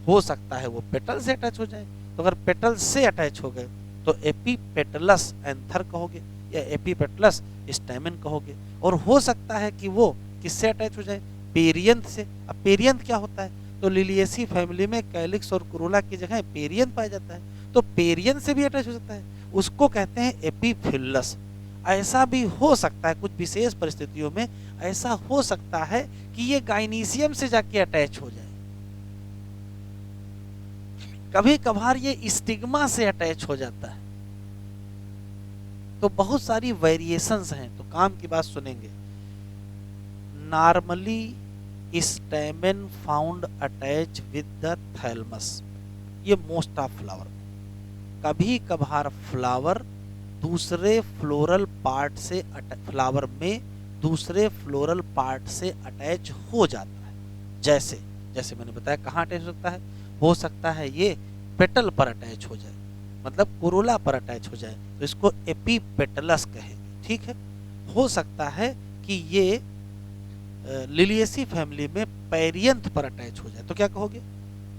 हो सकता है वो पेटल से अटैच हो जाए, तो अगर पेटल से अटैच हो गए तो एपीपेटलस एंथर कहोगे या एपीपेटलस स्टेमन कहोगे। और हो सकता है कि वो किससे अटैच हो जाए? पेरियंथ से। अब पेरियंथ क्या होता है? तो लिलिएसी फैमिली में कैलिक्स और कोरोला की जगह पेरियंथ पाया जाता है, तो पेरियंथ से भी अटैच हो सकता है, उसको कहते हैं एपीफिलस। ऐसा भी हो सकता है कुछ विशेष परिस्थितियों में, ऐसा हो सकता है कि ये गाइनीसियम से जाके अटैच हो जाए। कभी कभार ये स्टिग्मा से अटैच हो जाता है। तो बहुत सारी वेरिएशंस हैं। तो काम की बात सुनेंगे। Normally स्टेमन found attach with the thalamus, ये मोस्ट ऑफ फ्लावर। कभी कभार फ्लावर दूसरे फ्लोरल पार्ट से फ्लावर में दूसरे फ्लोरल पार्ट से अटैच हो जाता है। जैसे जैसे मैंने बताया कहाँ अटैच हो सकता है? हो सकता है ये पेटल पर अटैच हो जाए, मतलब कोरोला पर अटैच हो जाए, तो इसको एपीपेटलस कहेंगे। ठीक है। हो सकता है कि ये लिलिएसी फैमिली में पेरियंथ पर अटैच हो जाए, तो क्या कहोगे?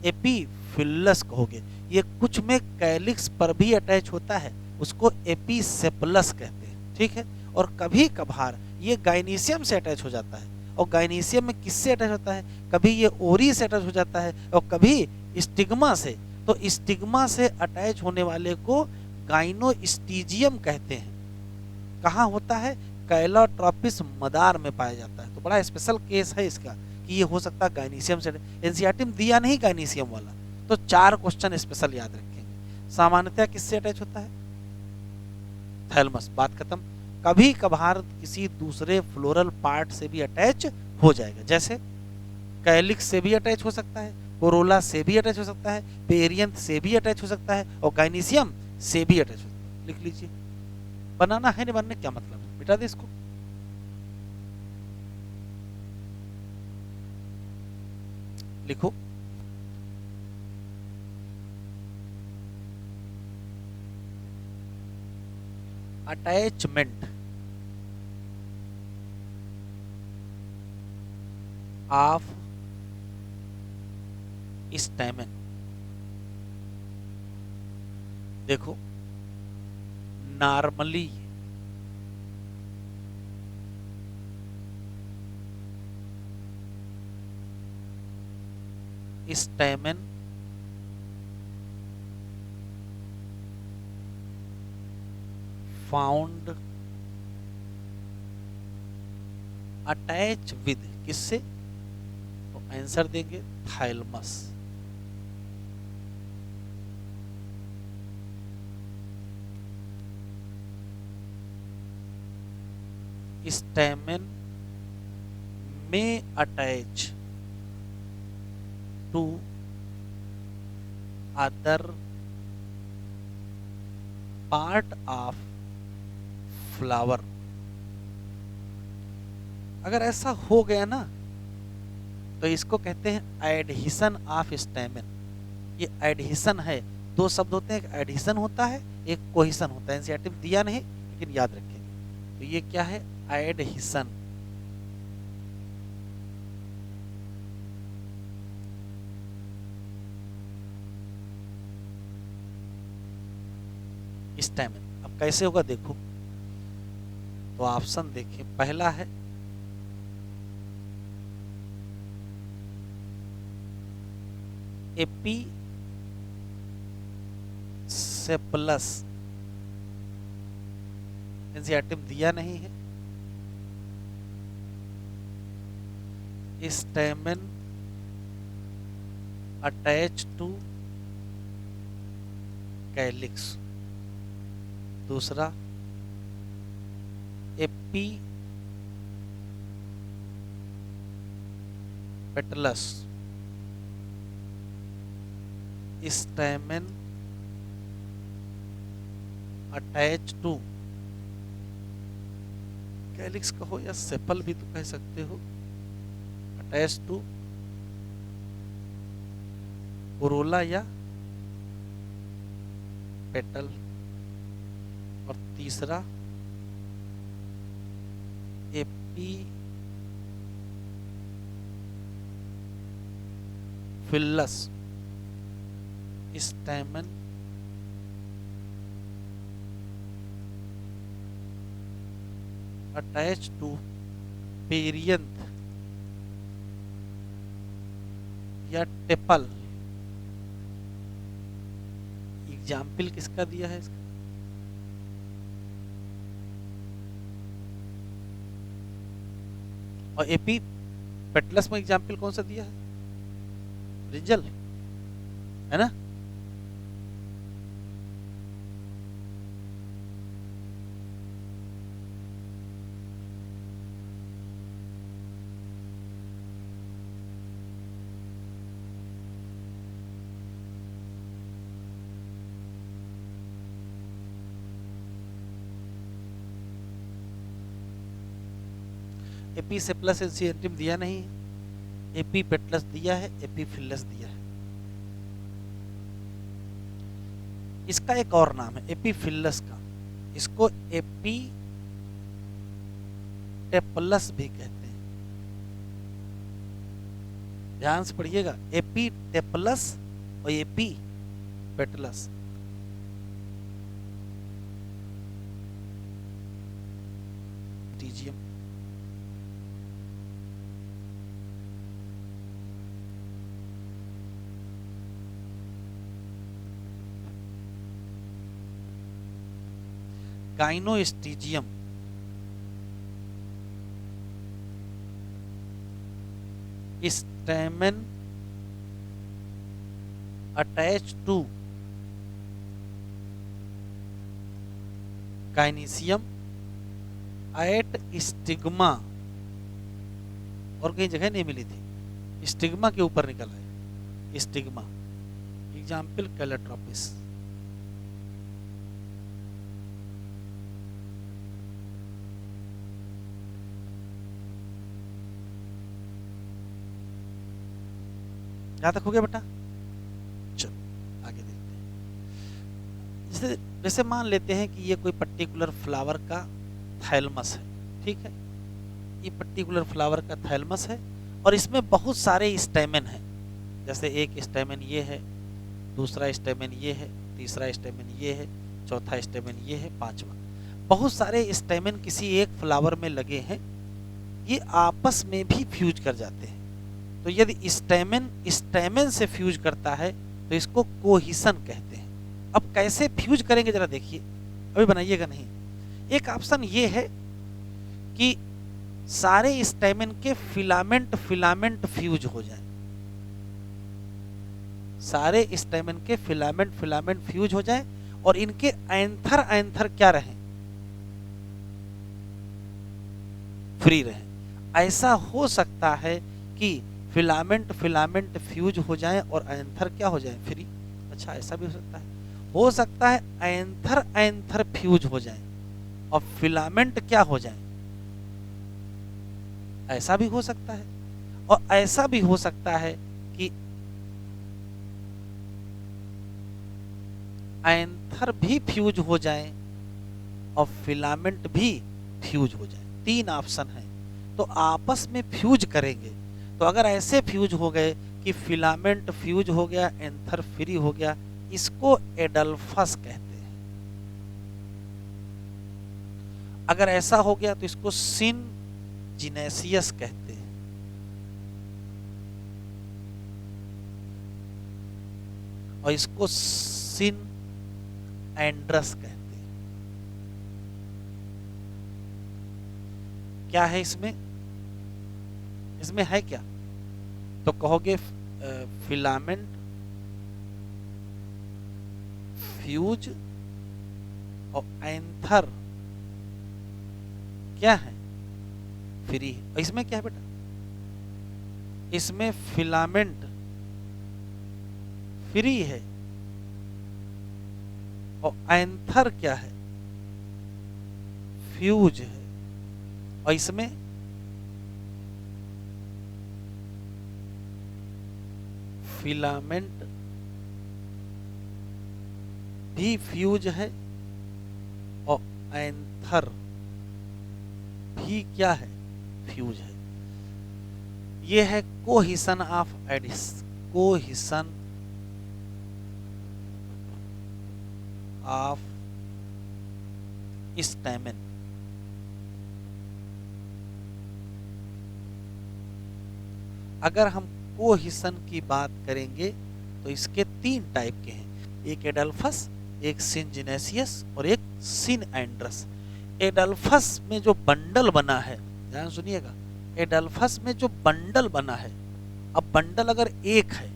एपीफिलस कहोगे। ये कुछ में कैलिक्स पर भी अटैच होता है, उसको एपीसेपलस कहते हैं। ठीक है। और कभी कभार ये गाइनीसियम से अटैच हो जाता है, और गाइनीसियम में किससे अटैच होता है? कभी ये ओरी से अटैच हो जाता है और कभी स्टिग्मा से। तो स्टिग्मा से अटैच होने वाले को गाइनोस्टिजियम कहते हैं। कहाँ होता है? कैलोट्रोपिस मदार में पाया जाता है। तो बड़ा स्पेशल केस है इसका कि ये हो सकता है गाइनीसियम से। एनसीईआरटी में दिया नहीं गाइनीसियम वाला, तो 4 क्वेश्चन स्पेशल याद रखेंगे। सामान्यतया किससे अटैच होता है? थैलमस, बात खत्म। कभी कभार किसी दूसरे फ्लोरल पार्ट से भी अटैच हो जाएगा, जैसे कैलिक्स से भी अटैच हो सकता है, कोरोला से भी अटैच हो सकता है, पेरियंथ से भी अटैच हो सकता है, और गाइनीसियम से भी अटैच हो सकता है। लिख लीजिए। बनाना है नहीं बनने क्या मतलब है? मिटा दे इसको। लिखो। Attachment of stamen. देखो normally stamen found attach with, किससे? तो आंसर देंगे थाइलमस। स्टैमेन में attach to other part of flower. अगर ऐसा हो गया ना तो इसको कहते हैं एडहिशन ऑफ स्टैमेन। ये एडहिशन है। दो शब्द होते हैं, एक एडहिशन होता है, एक कोहिशन होता है। एनसीईआरटी में दिया नहीं लेकिन याद रखेंगे। तो ये क्या है? एडहिशन। स्टैमेन। अब कैसे होगा देखो, तो ऑप्शन देखिए। पहला है एपी सेप्लस, एनसीईआरटी में दिया नहीं है। Stamen attach to calyx. दूसरा epipetalous, stamen attach to calyx कहो या सेपल भी तो कह सकते हो, अटैच टू कोरोला या पेटल। और तीसरा epiphyllous, stamen attach to perianth या टेपल। एग्जाम्पल किसका दिया है इसका? और एपी पेटलस में एग्जाम्पल कौन सा दिया है? ब्रिंजल, है ना? एपी सेप्लस एनसीईआरटी में दिया नहीं है। एपी पेटलस दिया है, एपी फिलस दिया है। इसका एक और नाम है एपी फिलस का, इसको एपी टेपलस भी कहते हैं। ध्यान से पढ़िएगा, एपी टेपलस और एपी पेटलस। टीजियम gynostegium stamen attach to gynoecium at stigma. और कहीं जगह नहीं मिली थी, स्टिग्मा के ऊपर निकल है स्टिग्मा। एग्जाम्पल कैलेट्रोपिस। यहां तक हो गया बेटा? चलो आगे देखते हैं। जैसे जैसे मान लेते हैं कि ये कोई पर्टिकुलर फ्लावर का थैलमस है, ठीक है, ये पर्टिकुलर फ्लावर का थैलमस है और इसमें बहुत सारे स्टेमन हैं। जैसे एक स्टेमन ये है, दूसरा स्टेमन ये है, तीसरा स्टेमन ये है, चौथा स्टेमन ये है, पांचवा। बहुत सारे स्टेमन किसी एक फ्लावर में लगे हैं, ये आपस में भी फ्यूज कर जाते हैं। तो यदि स्टेमन स्टेमन से फ्यूज करता है तो इसको कोहिसन कहते हैं। अब कैसे फ्यूज करेंगे जरा देखिए, अभी बनाइएगा नहीं। एक ऑप्शन ये है कि सारे स्टेमन के फिलामेंट फिलामेंट फ्यूज हो जाए, सारे स्टेमन के फिलामेंट फिलामेंट फ्यूज हो जाए और इनके एंथर एंथर क्या रहे, फ्री रहे। ऐसा हो सकता है कि फिलामेंट फिलामेंट फ्यूज हो जाए और एंथर क्या हो जाए, फ्री। अच्छा, ऐसा भी हो सकता है एंथर एंथर फ्यूज हो जाए और फिलामेंट क्या हो जाए, ऐसा भी हो सकता है। और ऐसा भी हो सकता है कि एंथर भी फ्यूज हो जाए और फिलामेंट भी फ्यूज हो जाए। तीन ऑप्शन है। तो आपस में फ्यूज करेंगे, तो अगर ऐसे फ्यूज हो गए कि फिलामेंट फ्यूज हो गया, एंथर फ्री हो गया, इसको एडल्फस कहते हैं। अगर ऐसा हो गया तो इसको सिन जिनेसियस कहते हैं। और इसको सिन एंड्रस कहते हैं। क्या है इसमें, इसमें है क्या? तो कहोगे फिलामेंट फ्यूज और एंथर क्या है, फ्री। और इसमें क्या है बेटा, इसमें फिलामेंट फ्री है और एंथर क्या है, फ्यूज है। और इसमें फिलामेंट भी फ्यूज है और एंथर भी क्या है, फ्यूज है। यह है कोहिसन ऑफ एडिस, कोहिसन ऑफ स्टेमन। अगर हम कोहिसन की बात करेंगे तो इसके तीन टाइप के हैं, एक एडल्फस, एक सिनजिनेसियस और एक सिन एंड्रस। एडल्फस में जो बंडल बना है, ध्यान सुनिएगा, एडल्फस में जो बंडल बना है, अब बंडल अगर एक है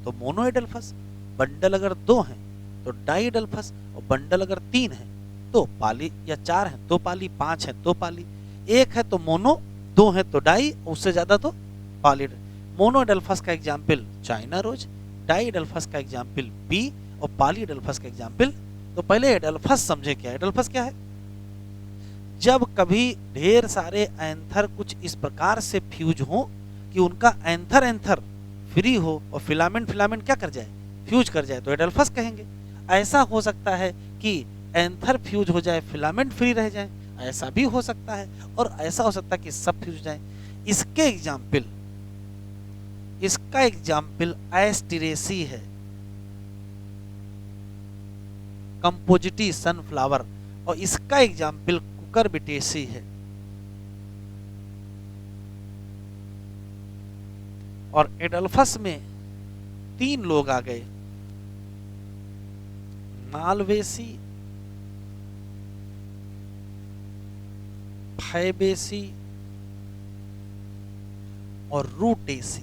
तो मोनो एडल्फस, बंडल अगर दो हैं तो डाई एडल्फस, और बंडल अगर तीन है तो पाली, या चार है तो पाली, पांच है तो पाली, एक है तो मोनो, दो है तो डाई, उससे ज्यादा तो पॉली। मोनो एडल्फस का example China rose, diadelphous का एग्जाम्पल बी और पॉली एडल्फस का एग्जाम्पल। तो पहले एडल्फस समझे क्या है। एडल्फस क्या है, जब कभी ढेर सारे एंथर कुछ इस प्रकार से फ्यूज हो कि उनका एंथर एंथर फ्री हो और फिलामेंट फिलामेंट क्या कर जाए, फ्यूज कर जाए, तो एडल्फस कहेंगे। ऐसा हो सकता है कि एंथर फ्यूज हो जाए, फिलामेंट फ्री रह जाए, ऐसा भी हो सकता है। और ऐसा हो सकता है कि सब फ्यूज जाए। इसके एग्जाम्पल, इसका एग्जाम्पल एस्टिरेसी है, कंपोजिटी सनफ्लावर, और इसका एग्जाम्पल कुकरबिटेसी है। और एडल्फस में तीन लोग आ गए, मालवेसी, फैबेसी और रूटेसी।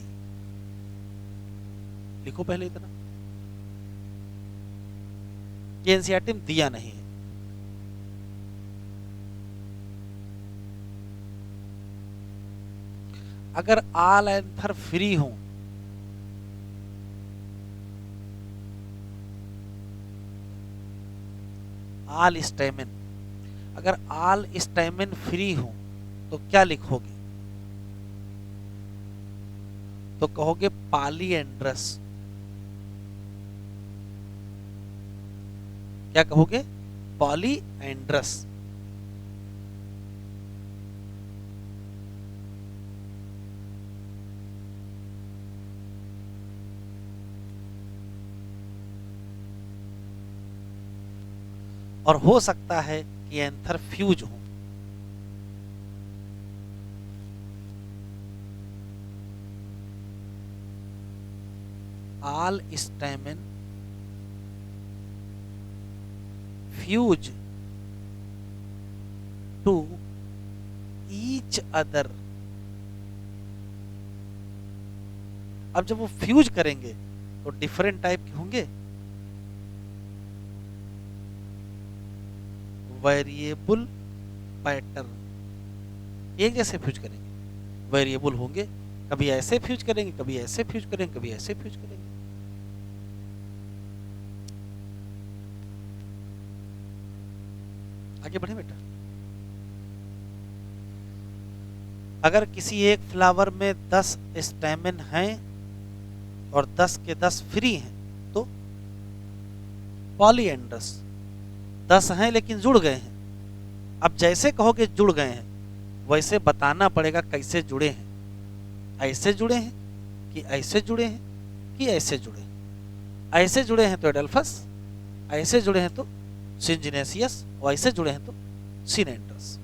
लिखो पहले इतना, ये एनसीईआरटी में दिया नहीं है। अगर आल एंथर फ्री हो आल स्टेमिन, अगर आल स्टेमिन फ्री हो तो क्या लिखोगे, तो कहोगे पॉलीएंड्रस। क्या कहोगे? पॉलीएंड्रस। और हो सकता है कि एंथर फ्यूज हो। all stamen fuse to each other। अब जब वो फ्यूज करेंगे तो डिफरेंट टाइप के होंगे, वेरिएबल पैटर्न। एक जैसे फ्यूज करेंगे, वेरिएबल होंगे, कभी ऐसे फ्यूज करेंगे, कभी ऐसे फ्यूज करेंगे, कभी ऐसे फ्यूज करेंगे। आगे बढ़े बेटा। अगर किसी एक फ्लावर में 10 स्टेमन हैं और 10 के 10 फ्री हैं तो पॉलीएंड्रस। 10 हैं लेकिन जुड़ गए हैं। अब जैसे कहोगे जुड़ गए हैं, वैसे बताना पड़ेगा कैसे जुड़े हैं। ऐसे जुड़े हैं कि ऐसे जुड़े हैं कि ऐसे जुड़े हैं। ऐसे जुड़े हैं तो एडल्फस, ऐसे जुड़े हैं तो सिंजिनेसियस, और ऐसे जुड़े हैं तो सिनेंड्रस।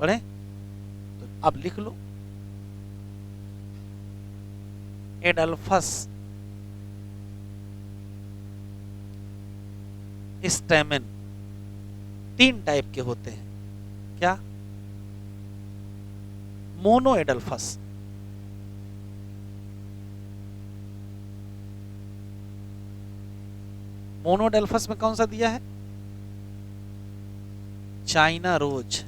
पढ़े? तो अब लिख लो, एडल्फस स्टेमन 3 टाइप के होते हैं। क्या? मोनो एडल्फस, मोनो एडल्फस में कौन सा दिया है? China rose.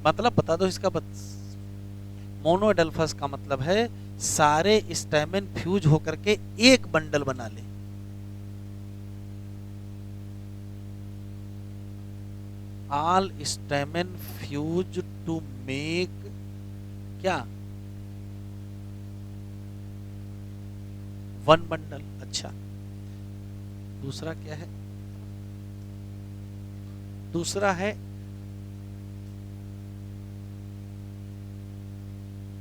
मतलब बता दो इसका मोनो एडल्फस का मतलब है सारे स्टेमन फ्यूज होकर के एक बंडल बना ले। All stamen fuse to make क्या? 1 बंडल। अच्छा, दूसरा क्या है? दूसरा है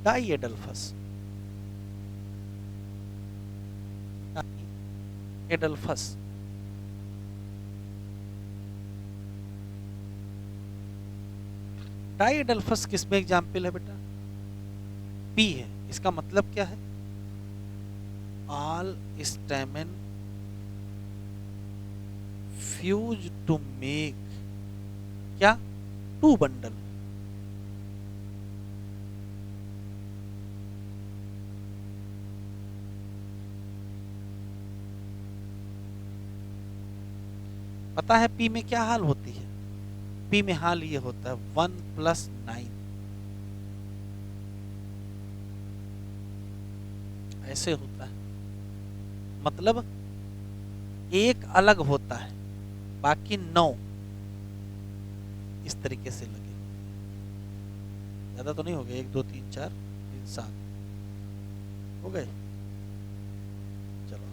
डाइएडल्फस। एडल्फस डाइएडल्फस किसमें एग्जाम्पल है बेटा? पी है। इसका मतलब क्या है? All stamen fuse to make क्या? 2 बंडल। पता है पी में क्या हाल होती है? पी में हाल ये होता है 1 + 9। ऐसे होता है, मतलब एक अलग होता है, बाकी 9 इस तरीके से लगे। ज्यादा तो नहीं हो गए, 1 2 3 4 5 7 हो गए। चलो,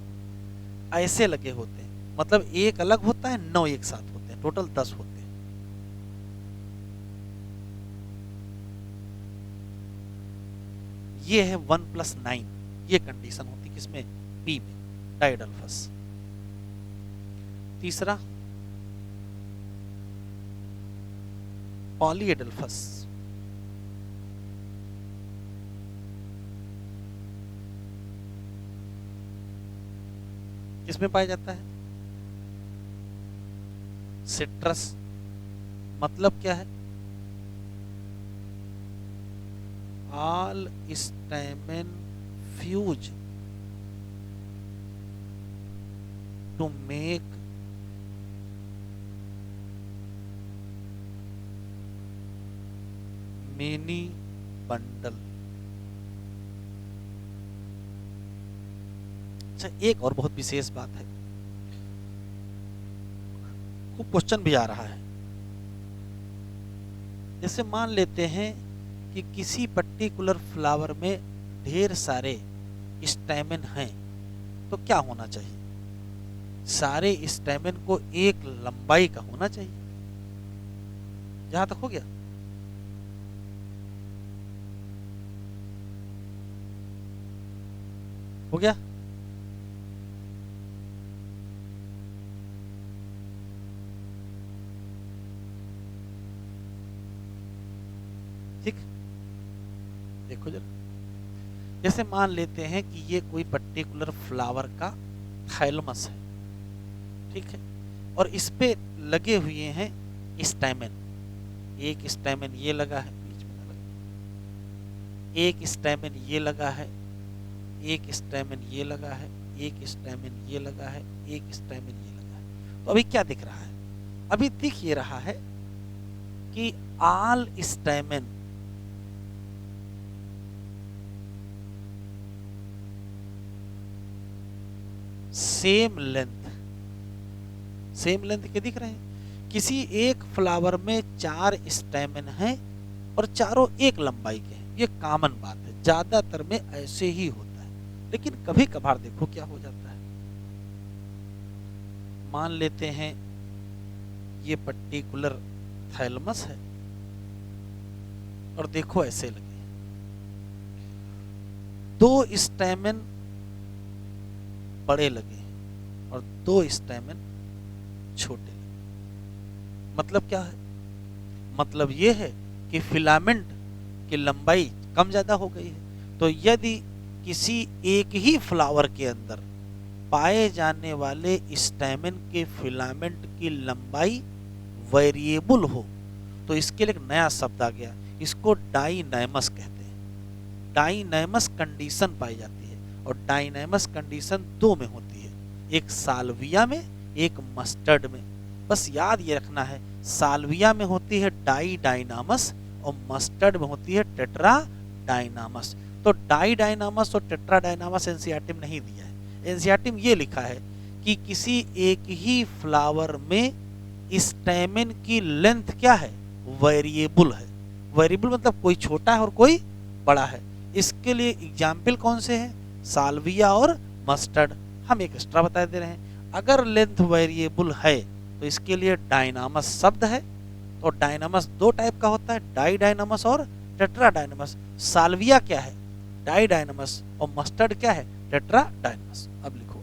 ऐसे लगे होते हैं, मतलब एक अलग होता है, 9 एक साथ होते हैं, टोटल 10 होते हैं। ये है 1 + 9। ये कंडीशन होती है किसमें? पी में, डाइएडल्फस। तीसरा पॉलीएडल्फस। किसमें पाया जाता है? सिट्रस। मतलब क्या है? All stamen fuse to make many bundle. अच्छा, एक और बहुत विशेष बात है, खूब क्वेश्चन भी आ रहा है। जैसे मान लेते हैं कि किसी पर्टिकुलर फ्लावर में ढेर सारे स्टैमेन हैं तो क्या होना चाहिए? सारे स्टैमेन को एक लंबाई का होना चाहिए। जहां तक हो गया। हो गया। ठीक। देखो जरा, जैसे मान लेते हैं कि ये कोई पर्टिकुलर फ्लावर का थाइलमस है, ठीक है, और इस पे लगे हुए हैं स्टैमेन। एक स्टैमेन ये लगा है, बीच में ना लगे, एक स्टैमेन ये लगा है, एक स्टैमेन ये लगा है, एक स्टैमेन ये लगा है, एक स्टैमेन ये लगा है। तो अभी क्या दिख रहा है? अभी दिख ये रहा है कि all stamen same length, same length के दिख रहे हैं। किसी एक फ्लावर में 4 स्टैमेन हैं और चारों एक लंबाई के हैं, ये कॉमन बात है, ज्यादातर में ऐसे ही होता है। लेकिन कभी कभार देखो क्या हो जाता है। मान लेते हैं ये पर्टिकुलर थैलमस है और देखो ऐसे लगे, 2 स्टैमेन बड़े लगे और 2 स्टैमेन छोटे लगे। मतलब क्या है? मतलब ये है कि फिलामेंट की लंबाई कम ज्यादा हो गई है। तो यदि किसी एक ही फ्लावर के अंदर पाए जाने वाले स्टैमेन के फिलामेंट की लंबाई वेरिएबल हो तो इसके लिए एक नया शब्द आ गया, इसको डाइनैमस कहते हैं। डाइनैमस कंडीशन पाई जाती है और डाइनैमस कंडीशन 2 में होती है, एक साल्विया में, एक मस्टर्ड में। बस याद ये रखना है, साल्विया में होती है डाई डाइनामस और मस्टर्ड में होती है टेट्रा डाइनामस। तो डाई डाइनामस और टेट्रा डाइनामस एनसीईआरटी में नहीं दिया है। एनसीईआरटी में ये लिखा है कि किसी एक ही फ्लावर में स्टैमेन की लेंथ क्या है? वेरिएबल है। वेरिएबल मतलब कोई छोटा है और कोई बड़ा है। इसके लिए एग्जाम्पल कौन से हैं? साल्विया और मस्टर्ड। हम एक एक्स्ट्रा बता दे रहे हैं, अगर लेंथ वेरिएबल है तो इसके लिए डायनामस शब्द है। तो डायनामस 2 टाइप का होता है, डाई डायनामस और टेट्रा डायनामस। साल्विया क्या है? डाई डायनामस। और मस्टर्ड क्या है? टेट्रा डायनामस। अब लिखो,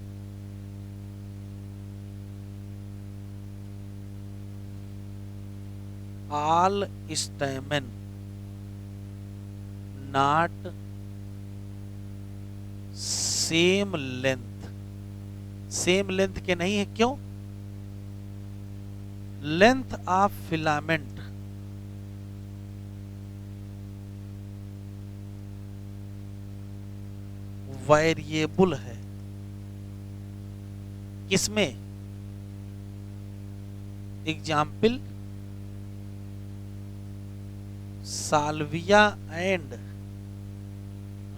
all stamen not same length. Same length के नहीं है, क्यों? लेंथ ऑफ फिलामेंट वेरिएबल है। किसमें? Example Salvia and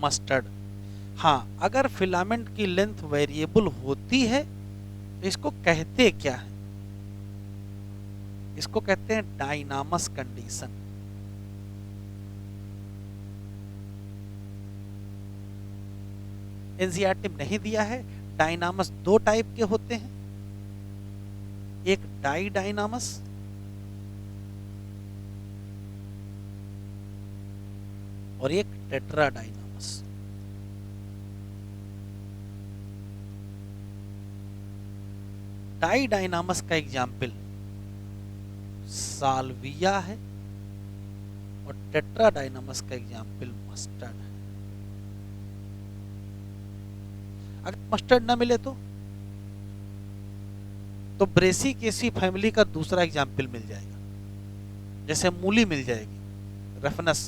mustard. हाँ, अगर फिलामेंट की लेंथ वेरिएबल होती है तो इसको कहते क्या है? इसको कहते हैं डायनामस कंडीशन। एनसीईआरटी में नहीं दिया है। डायनामस 2 टाइप के होते हैं, एक डाई डायनामस और एक टेट्रा डायनामस। डाई डायनामस का एग्जाम्पल साल्विया है और टेट्रा डायनामस का एग्जाम्पल मस्टर्ड है। अगर मस्टर्ड ना मिले तो ब्रेसिकेसी फैमिली का दूसरा एग्जाम्पल मिल जाएगा, जैसे मूली मिल जाएगी, रेफनस।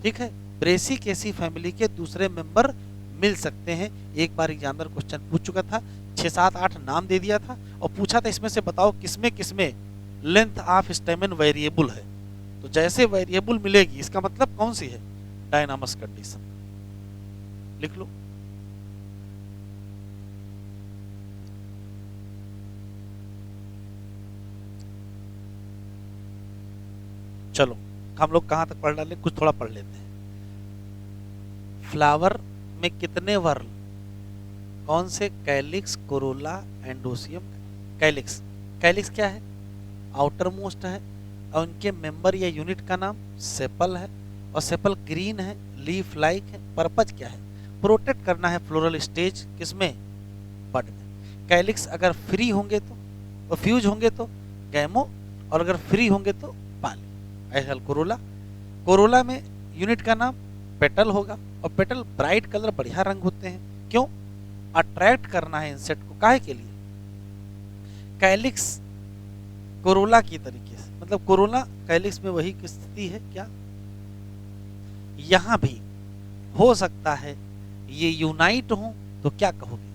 ठीक है, ब्रेसिकेसी फैमिली के दूसरे मेंबर मिल सकते हैं। एक बार एग्जामिनर क्वेश्चन पूछ चुका था, 6, 7, 8 नाम दे दिया था और पूछा था इसमें से बताओ किसमें किसमें लेंथ ऑफ स्टेमन वेरिएबल है। तो जैसे वेरिएबल मिलेगी इसका मतलब कौन सी है? डायनामस कंडीशन। लिख लो। चलो हम लोग कहां तक पढ़ डाले, कुछ थोड़ा पढ़ लेते हैं। फ्लावर में कितने वर्ल? कौन से? Calyx, Corolla, एंडोसियम, calyx. कैलिक्स क्या है? आउटर मोस्ट है, और उनके मेंबर या यूनिट का नाम सेपल है, और सेपल ग्रीन है, लीफ लाइक है। पर्पज क्या है? प्रोटेक्ट करना है फ्लोरल स्टेज, किसमें? बड में। कैलिक्स अगर फ्री होंगे तो फ्यूज होंगे तो गैमो, और अगर फ्री होंगे तो पाली। ऐसा कोरोला, कोरोला में यूनिट का नाम पेटल होगा, और पेटल ब्राइट कलर बढ़िया रंग होते हैं। क्यों? अट्रैक्ट करना है इंसेक्ट को, काहे के लिए? कैलिक्स कोरोला की तरीके से, मतलब कोरोला कैलिक्स में वही की स्थिति है क्या? यहां भी हो सकता है ये यूनाइट हो तो क्या कहोगे?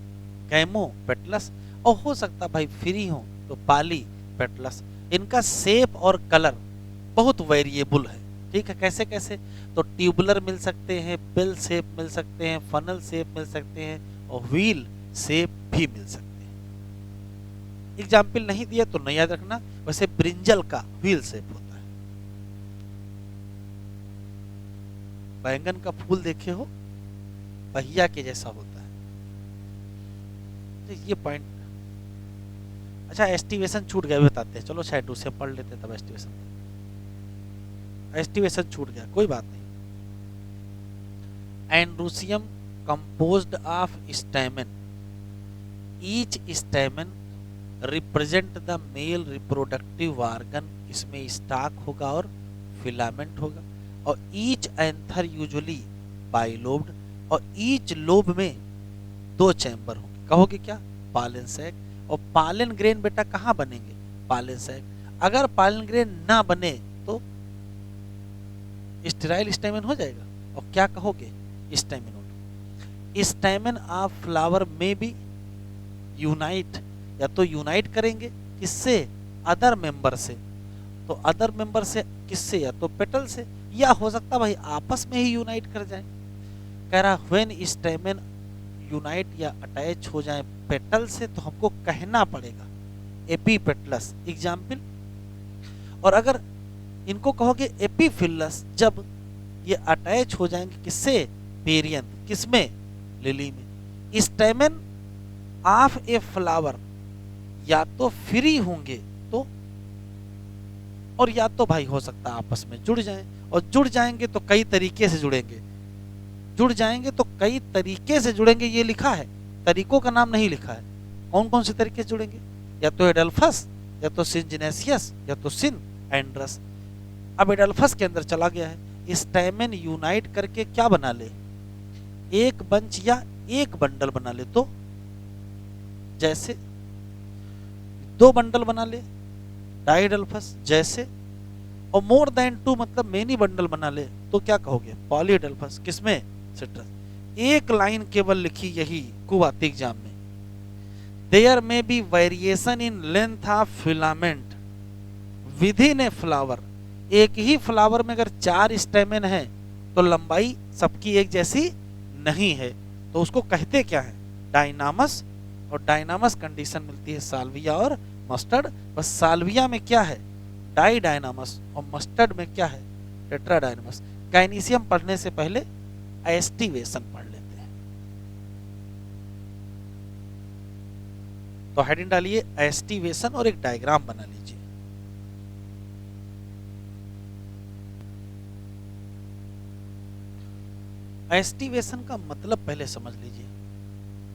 गैमो पेटलस, और हो सकता भाई फ्री हो तो पाली पेटलस। इनका शेप और कलर बहुत वेरिएबल है, ठीक है। कैसे कैसे? तो ट्यूबुलर मिल सकते हैं, बेल शेप मिल सकते हैं, फनल शेप मिल सकते हैं, और व्हील शेप भी मिल सकते हैं। एग्जाम्पल नहीं दिया तो नहीं याद रखना। वैसे ब्रिंजल का व्हील शेप होता है। बैंगन का फूल देखे हो, पहिया के जैसा होता है। तो ये पॉइंट, अच्छा एस्टिवेशन छूट गया, बताते हैं। चलो शायद उसे पढ़ लेते तब एस्टिवेशन छूट गया, कोई बात नहीं। Androecium composed of stamen, each stamen represent the male reproductive organ. इसमें स्टाक होगा और फिलामेंट होगा, और ईच एंथर यूजुअली बाइलोब्ड, और ईच लोब में 2 चैम्बर होंगे। कहोगे क्या? पालन सैक। और पालन ग्रेन बेटा कहाँ बनेंगे? पालन सैक। अगर पालन ग्रेन ना बने तो स्टेराइल स्टैमेन हो जाएगा, और क्या कहोगे? स्टैमेन। स्टैमेन ऑफ फ्लावर में भी यूनाइट, या तो यूनाइट करेंगे किससे? अदर मेंबर से। तो अदर मेंबर से किससे? या तो पेटल से, या हो सकता भाई आपस में ही यूनाइट कर जाए। कह रहा व्हेन स्टैमेन यूनाइट या अटैच हो जाए पेटल से, तो हमको कहना पड़ेगा एपीपेटलस। एग्जाम्पल, और अगर इनको कहोगे एपीफिलस जब ये अटैच हो जाएंगे किससे? पेरियन, किसमें? लिली में। स्टैमेन ऑफ ए फ्लावर या तो फ्री होंगे तो, और या तो भाई हो सकता है आपस में जुड़ जाएं, और जुड़ जाएंगे तो कई तरीके से जुड़ेंगे। जुड़ जाएंगे तो कई तरीके से जुड़ेंगे, ये लिखा है, तरीकों का नाम नहीं लिखा है। कौन कौन से तरीके से जुड़ेंगे? या तो एडल्फस, या तो सिंजिनेसियस, या तो सिन एंड्रस। अब एडल्फस के अंदर चला गया है। स्टैमेन यूनाइट करके क्या बना ले? एक बंच या एक बंडल बना ले, तो जैसे 2 बंडल बना ले डाइडल्फस जैसे, और मोर देन 2 मतलब मेनी बंडल बना ले तो क्या कहोगे? पॉलीडल्फस। किसमें? सिट्रस। एक लाइन केवल लिखी यही कुवाती एग्जाम में, there may be variation in length of filament within a flower. एक ही फ्लावर में अगर 4 स्टेमेन है तो लंबाई सबकी एक जैसी नहीं है, तो उसको कहते क्या है? डायनामस। और डायनामस कंडीशन मिलती है साल्विया और मस्टर्ड। बस साल्विया में क्या है? डाई डायनामस, और मस्टर्ड में क्या है? टेट्राडायनामस। गाइनीशियम पढ़ने से पहले एस्टिवेशन पढ़ लेते हैं। तो हेडिंग डालिए एस्टिवेशन और एक डायग्राम बना लीजिए। एस्टिवेशन का मतलब पहले समझ लीजिए।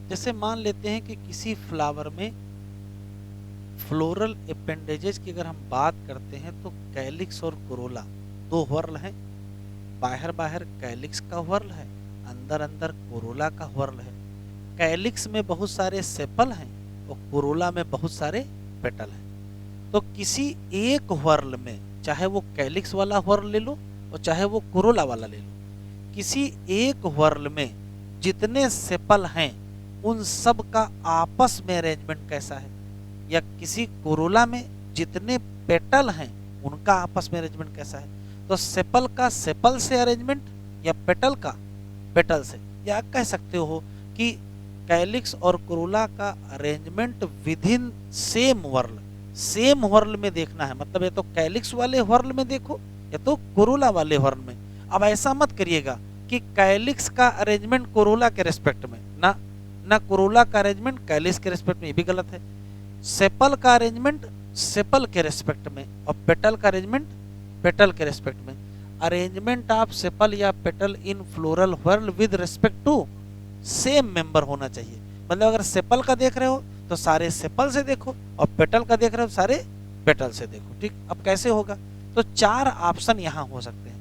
जैसे मान लेते हैं कि किसी फ्लावर में फ्लोरल अपेंडेजेस की अगर हम बात करते हैं तो कैलिक्स और कोरोला 2 व्हर्ल हैं। बाहर बाहर कैलिक्स का व्हर्ल है, अंदर अंदर कोरोला का व्हर्ल है। कैलिक्स में बहुत सारे सेपल हैं और कोरोला में बहुत सारे पेटल हैं। तो किसी एक व्हर्ल में, चाहे वो कैलिक्स वाला व्हर्ल ले लो और चाहे वो कोरोला वाला ले लो, किसी एक व्हर्ल में जितने सेपल हैं उन सब का आपस में अरेंजमेंट कैसा है? या किसी कोरोला में जितने पेटल हैं उनका आपस में अरेंजमेंट कैसा है? तो सेपल का सेपल से अरेंजमेंट या पेटल का पेटल से, या कह सकते हो कि कैलिक्स और कोरोला का arrangement within same whorl में देखना है। मतलब या तो कैलिक्स वाले वर्ल में देखो या तो कोरोला वाले वर्ल में। अब ऐसा मत करिएगा कि कैलिक्स का अरेंजमेंट कोरोला के रेस्पेक्ट में, ना ना कोरोला का अरेंजमेंट कैलिक्स के रेस्पेक्ट में, ये भी गलत है। सेपल का अरेंजमेंट सेपल के रेस्पेक्ट में और पेटल का अरेंजमेंट पेटल के रेस्पेक्ट में। अरेंजमेंट ऑफ सेपल या petal in floral whorl with respect to same member होना चाहिए। मतलब अगर सेपल का देख रहे हो तो सारे सेपल से देखो, और पेटल का देख रहे हो सारे पेटल से देखो। ठीक, अब कैसे होगा? तो 4 ऑप्शन यहाँ हो सकते हैं।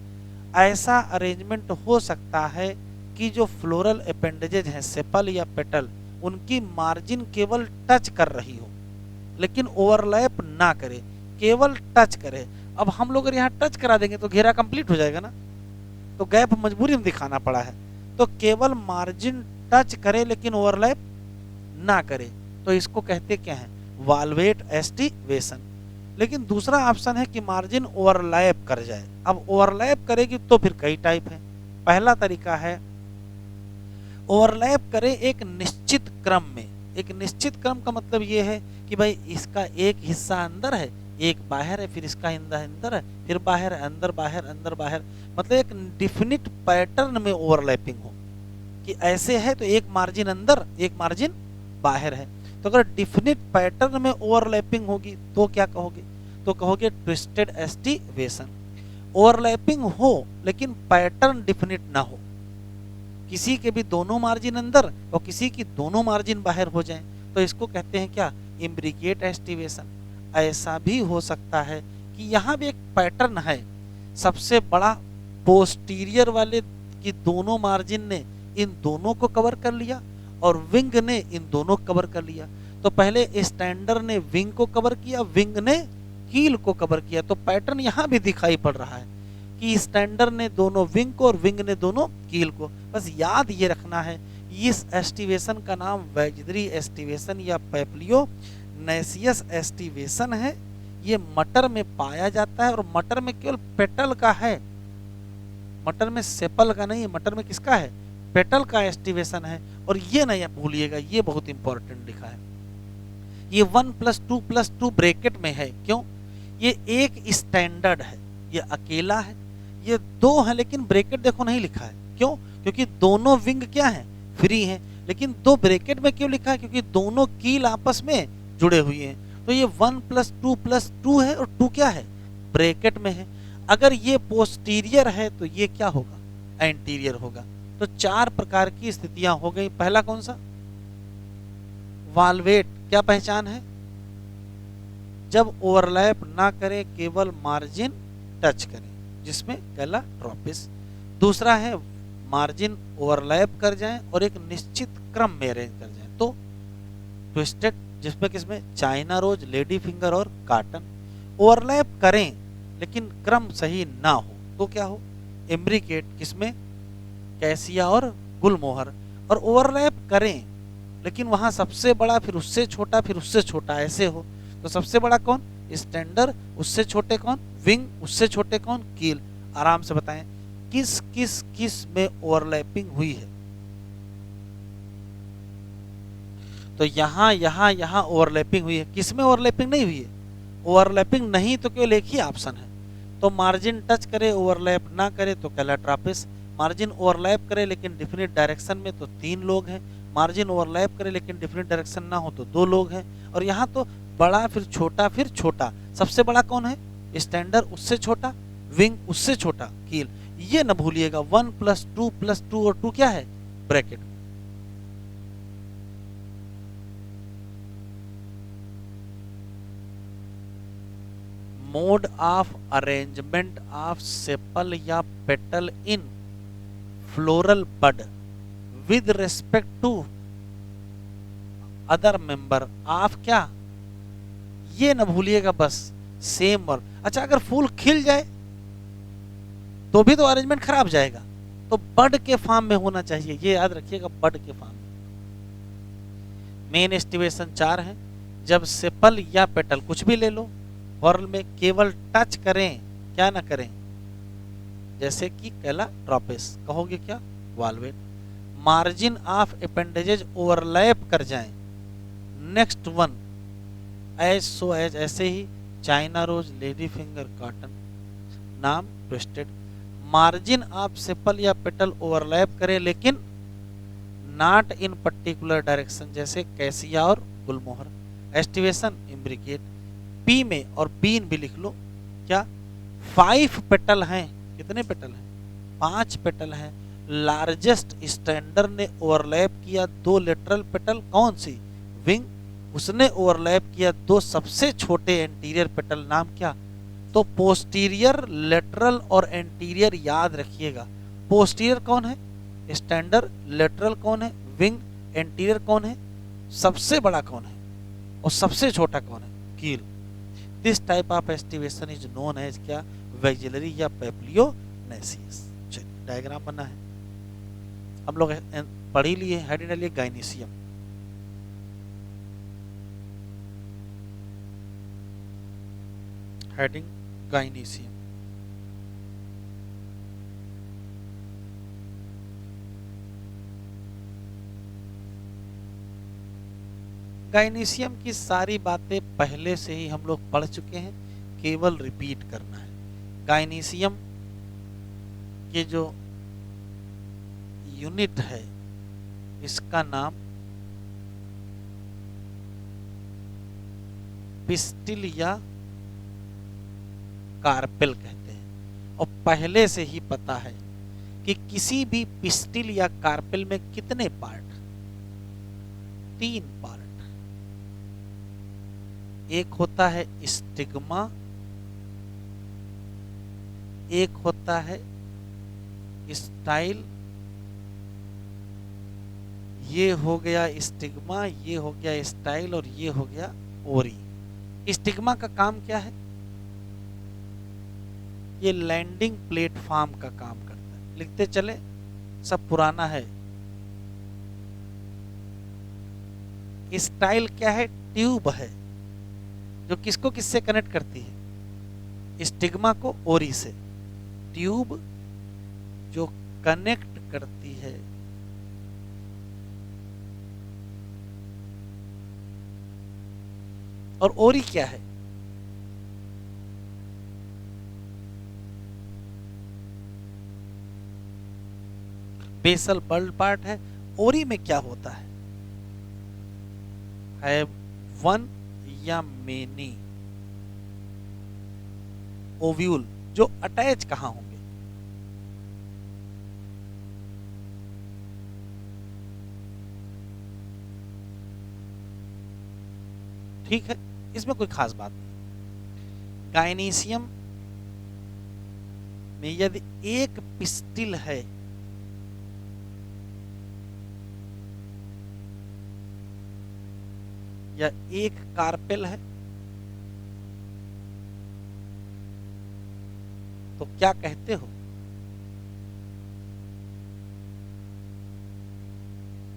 ऐसा अरेंजमेंट हो सकता है कि जो फ्लोरल अपेंडेजेज हैं सेपल या पेटल, उनकी मार्जिन केवल टच कर रही हो लेकिन ओवरलैप ना करे, केवल टच करे। अब हम लोग अगर यहाँ टच करा देंगे तो घेरा कंप्लीट हो जाएगा ना, तो गैप मजबूरी में दिखाना पड़ा है। तो केवल मार्जिन टच करे लेकिन ओवरलैप ना करे, तो इसको कहते क्या है? Valvate aestivation. लेकिन दूसरा ऑप्शन है कि मार्जिन ओवरलैप कर जाए। अब ओवरलैप करेगी तो फिर कई टाइप है। पहला तरीका है ओवरलैप करे एक निश्चित क्रम में। एक निश्चित क्रम का मतलब ये है कि भाई इसका एक हिस्सा अंदर है, एक बाहर है, फिर इसका अंदर है, फिर बाहर है, अंदर बाहर अंदर बाहर, मतलब एक डिफिनिट पैटर्न में ओवरलैपिंग हो कि ऐसे है तो एक मार्जिन अंदर एक मार्जिन बाहर है। तो अगर डिफिनिट पैटर्न में ओवरलैपिंग होगी तो क्या कहोगे? तो कहोगे ट्विस्टेड एस्टिवेशन। ओवरलैपिंग हो लेकिन पैटर्न डिफिनिट ना हो, किसी के भी दोनों मार्जिन अंदर और किसी की दोनों मार्जिन बाहर हो जाएं, तो इसको कहते हैं क्या? Imbricate aestivation. ऐसा भी हो सकता है कि यहाँ भी एक पैटर्न है, सबसे बड़ा पोस्टीरियर वाले की दोनों मार्जिन ने इन दोनों को कवर कर लिया और विंग ने इन दोनों को कवर कर लिया। तो पहले स्टैंडर ने विंग को कवर किया, विंग ने कील को कवर किया। तो पैटर्न यहाँ भी दिखाई पड़ रहा है कि स्टैंडर ने दोनों विंग को और विंग ने दोनों कील को। बस याद ये रखना है, इस एस्टिवेशन का नाम वेजरी एस्टिवेशन या पैप्लियो नेसियस एस्टिवेशन है। ये मटर में पाया जाता है और मटर में केवल पेटल का है, मटर में सेपल का नहीं, मटर में किसका है? पेटल का एस्टिवेशन है। और ये नहीं भूलिएगा, ये बहुत इंपॉर्टेंट लिखा है, ये 1+2+2 ब्रैकेट में है। क्यों? ये एक स्टैंडर्ड है, ये अकेला है, ये 2 है लेकिन ब्रैकेट देखो नहीं लिखा है। क्यों? क्योंकि दोनों विंग क्या है? फ्री है। लेकिन 2 ब्रैकेट में क्यों लिखा है? क्योंकि दोनों कील आपस में जुड़े हुए हैं। तो ये 1+2+2 है और 2 क्या है? ब्रैकेट में है। अगर ये पोस्टीरियर है तो ये क्या होगा? एंटीरियर होगा। तो 4 प्रकार की स्थितियां हो गई। पहला कौन सा? वाल्वेट। क्या पहचान है? जब ओवरलैप ना करे, केवल मार्जिन टच करे, जिसमें कैलाट्रोपिस। दूसरा है मार्जिन ओवरलैप कर जाएं और एक निश्चित क्रम में अरेंज कर जाएं, तो ट्विस्टेड, जिसमें किसमें? चाइना रोज, लेडी फिंगर और कॉटन। ओवरलैप करें लेकिन क्रम सही ना हो तो क्या हो? इम्ब्रिकेट, किसमें? कैसिया और गुलमोहर। और ओवरलैप करें लेकिन वहां सबसे बड़ा, फिर उससे छोटा, फिर उससे छोटा, ऐसे हो तो सबसे बड़ा कौन? स्टैंडर। उससे छोटे कौन? विंग। उससे छोटे कौन? कील। आराम से बताएं किस किस किस में ओवरलैपिंग हुई है? तो यहाँ यहाँ यहाँ ओवरलैपिंग हुई है। किस में ओवरलैपिंग नहीं हुई है? ओवरलैपिंग नहीं तो केवल एक ही ऑप्शन है, तो मार्जिन टच करे ओवरलैप ना करे तो कैलाट्रोपिस। मार्जिन ओवरलैप करे लेकिन डिफिनिट डायरेक्शन में तो 3 लोग हैं। मार्जिन ओवरलैप करे लेकिन डिफिनिट डायरेक्शन ना हो तो 2 लोग हैं। और यहाँ तो बड़ा फिर छोटा फिर छोटा। सबसे बड़ा कौन है? स्टैंडर। उससे छोटा विंग, उससे छोटा कील। ये न भूलिएगा 1+2+2 और 2 क्या है? Bracket. Mode of arrangement of sepal या petal in floral bud with respect to other member of क्या? ये न भूलिएगा बस, सेम वर्ब। अच्छा, अगर फूल खिल जाए तो भी तो अरेंजमेंट खराब जाएगा, तो बड के फॉर्म में होना चाहिए, ये याद रखिएगा, बड के फॉर्म में। मेन एस्टिवेशन 4 है। जब सेपल या पेटल, कुछ भी ले लो, वर्ल में केवल टच करें, क्या ना करें, जैसे कि कैलाट्रोपिस। कहोगे क्या? Valvate. Margin of appendages overlap कर जाएं, नेक्स्ट वन एज सो ऐसे ही China rose, lady finger, cotton. नाम ट्विस्टेड। मार्जिन ऑफ सेपल या पेटल ओवरलैप करे लेकिन नॉट इन पर्टिकुलर डायरेक्शन, जैसे कैसिया और गुलमोहर। Aestivation imbricate. पी में और बीन भी लिख लो। क्या 5 पेटल हैं? कितने पेटल हैं? 5 पेटल हैं। लार्जेस्ट स्टैंडर ने ओवरलैप किया 2 लेटरल पेटल, कौन सी? विंग। उसने ओवरलैप किया 2 सबसे छोटे एंटीरियर पेटल, नाम क्या? तो पोस्टीरियर, लेटरल और एंटीरियर याद रखिएगा। पोस्टीरियर कौन है? स्टैंडर। लेटरल कौन है? विंग। एंटीरियर कौन है? सबसे बड़ा कौन है? और सबसे छोटा कौन है? Keel. This type of aestivation is known as क्या? वैक्सिलरी या पेप्लियोनेसियस। डायग्राम बना है, हम लोग पढ़ ही लिए। हेडिंग डालिए गाइनीसियम। हेडिंग गाइनीसियम। गाइनीसियम की सारी बातें पहले से ही हम लोग पढ़ चुके हैं, केवल रिपीट करना है। गाइनीसियम के जो यूनिट है इसका नाम पिस्टिल या कार्पेल कहते हैं। और पहले से ही पता है कि किसी भी पिस्टिल या कार्पेल में कितने पार्ट? 3 पार्ट। एक होता है स्टिग्मा, एक होता है स्टाइल, ये हो गया स्टिग्मा, ये हो गया स्टाइल और ये हो गया ओरी। स्टिग्मा का काम क्या है? ये लैंडिंग प्लेटफॉर्म का काम करता है। लिखते चले, सब पुराना है। स्टाइल क्या है? ट्यूब है जो किसको किससे कनेक्ट करती है? स्टिग्मा को ओरी से। ट्यूब जो कनेक्ट करती है और ओरी क्या है? बेसल बल्ब पार्ट है। ओरी में क्या होता है? वन या मेनी ओव्यूल जो अटैच कहां होंगे? ठीक है, इसमें कोई खास बात नहीं। गाइनीसियम में यदि एक पिस्टिल है या एक कार्पेल है तो क्या कहते हो?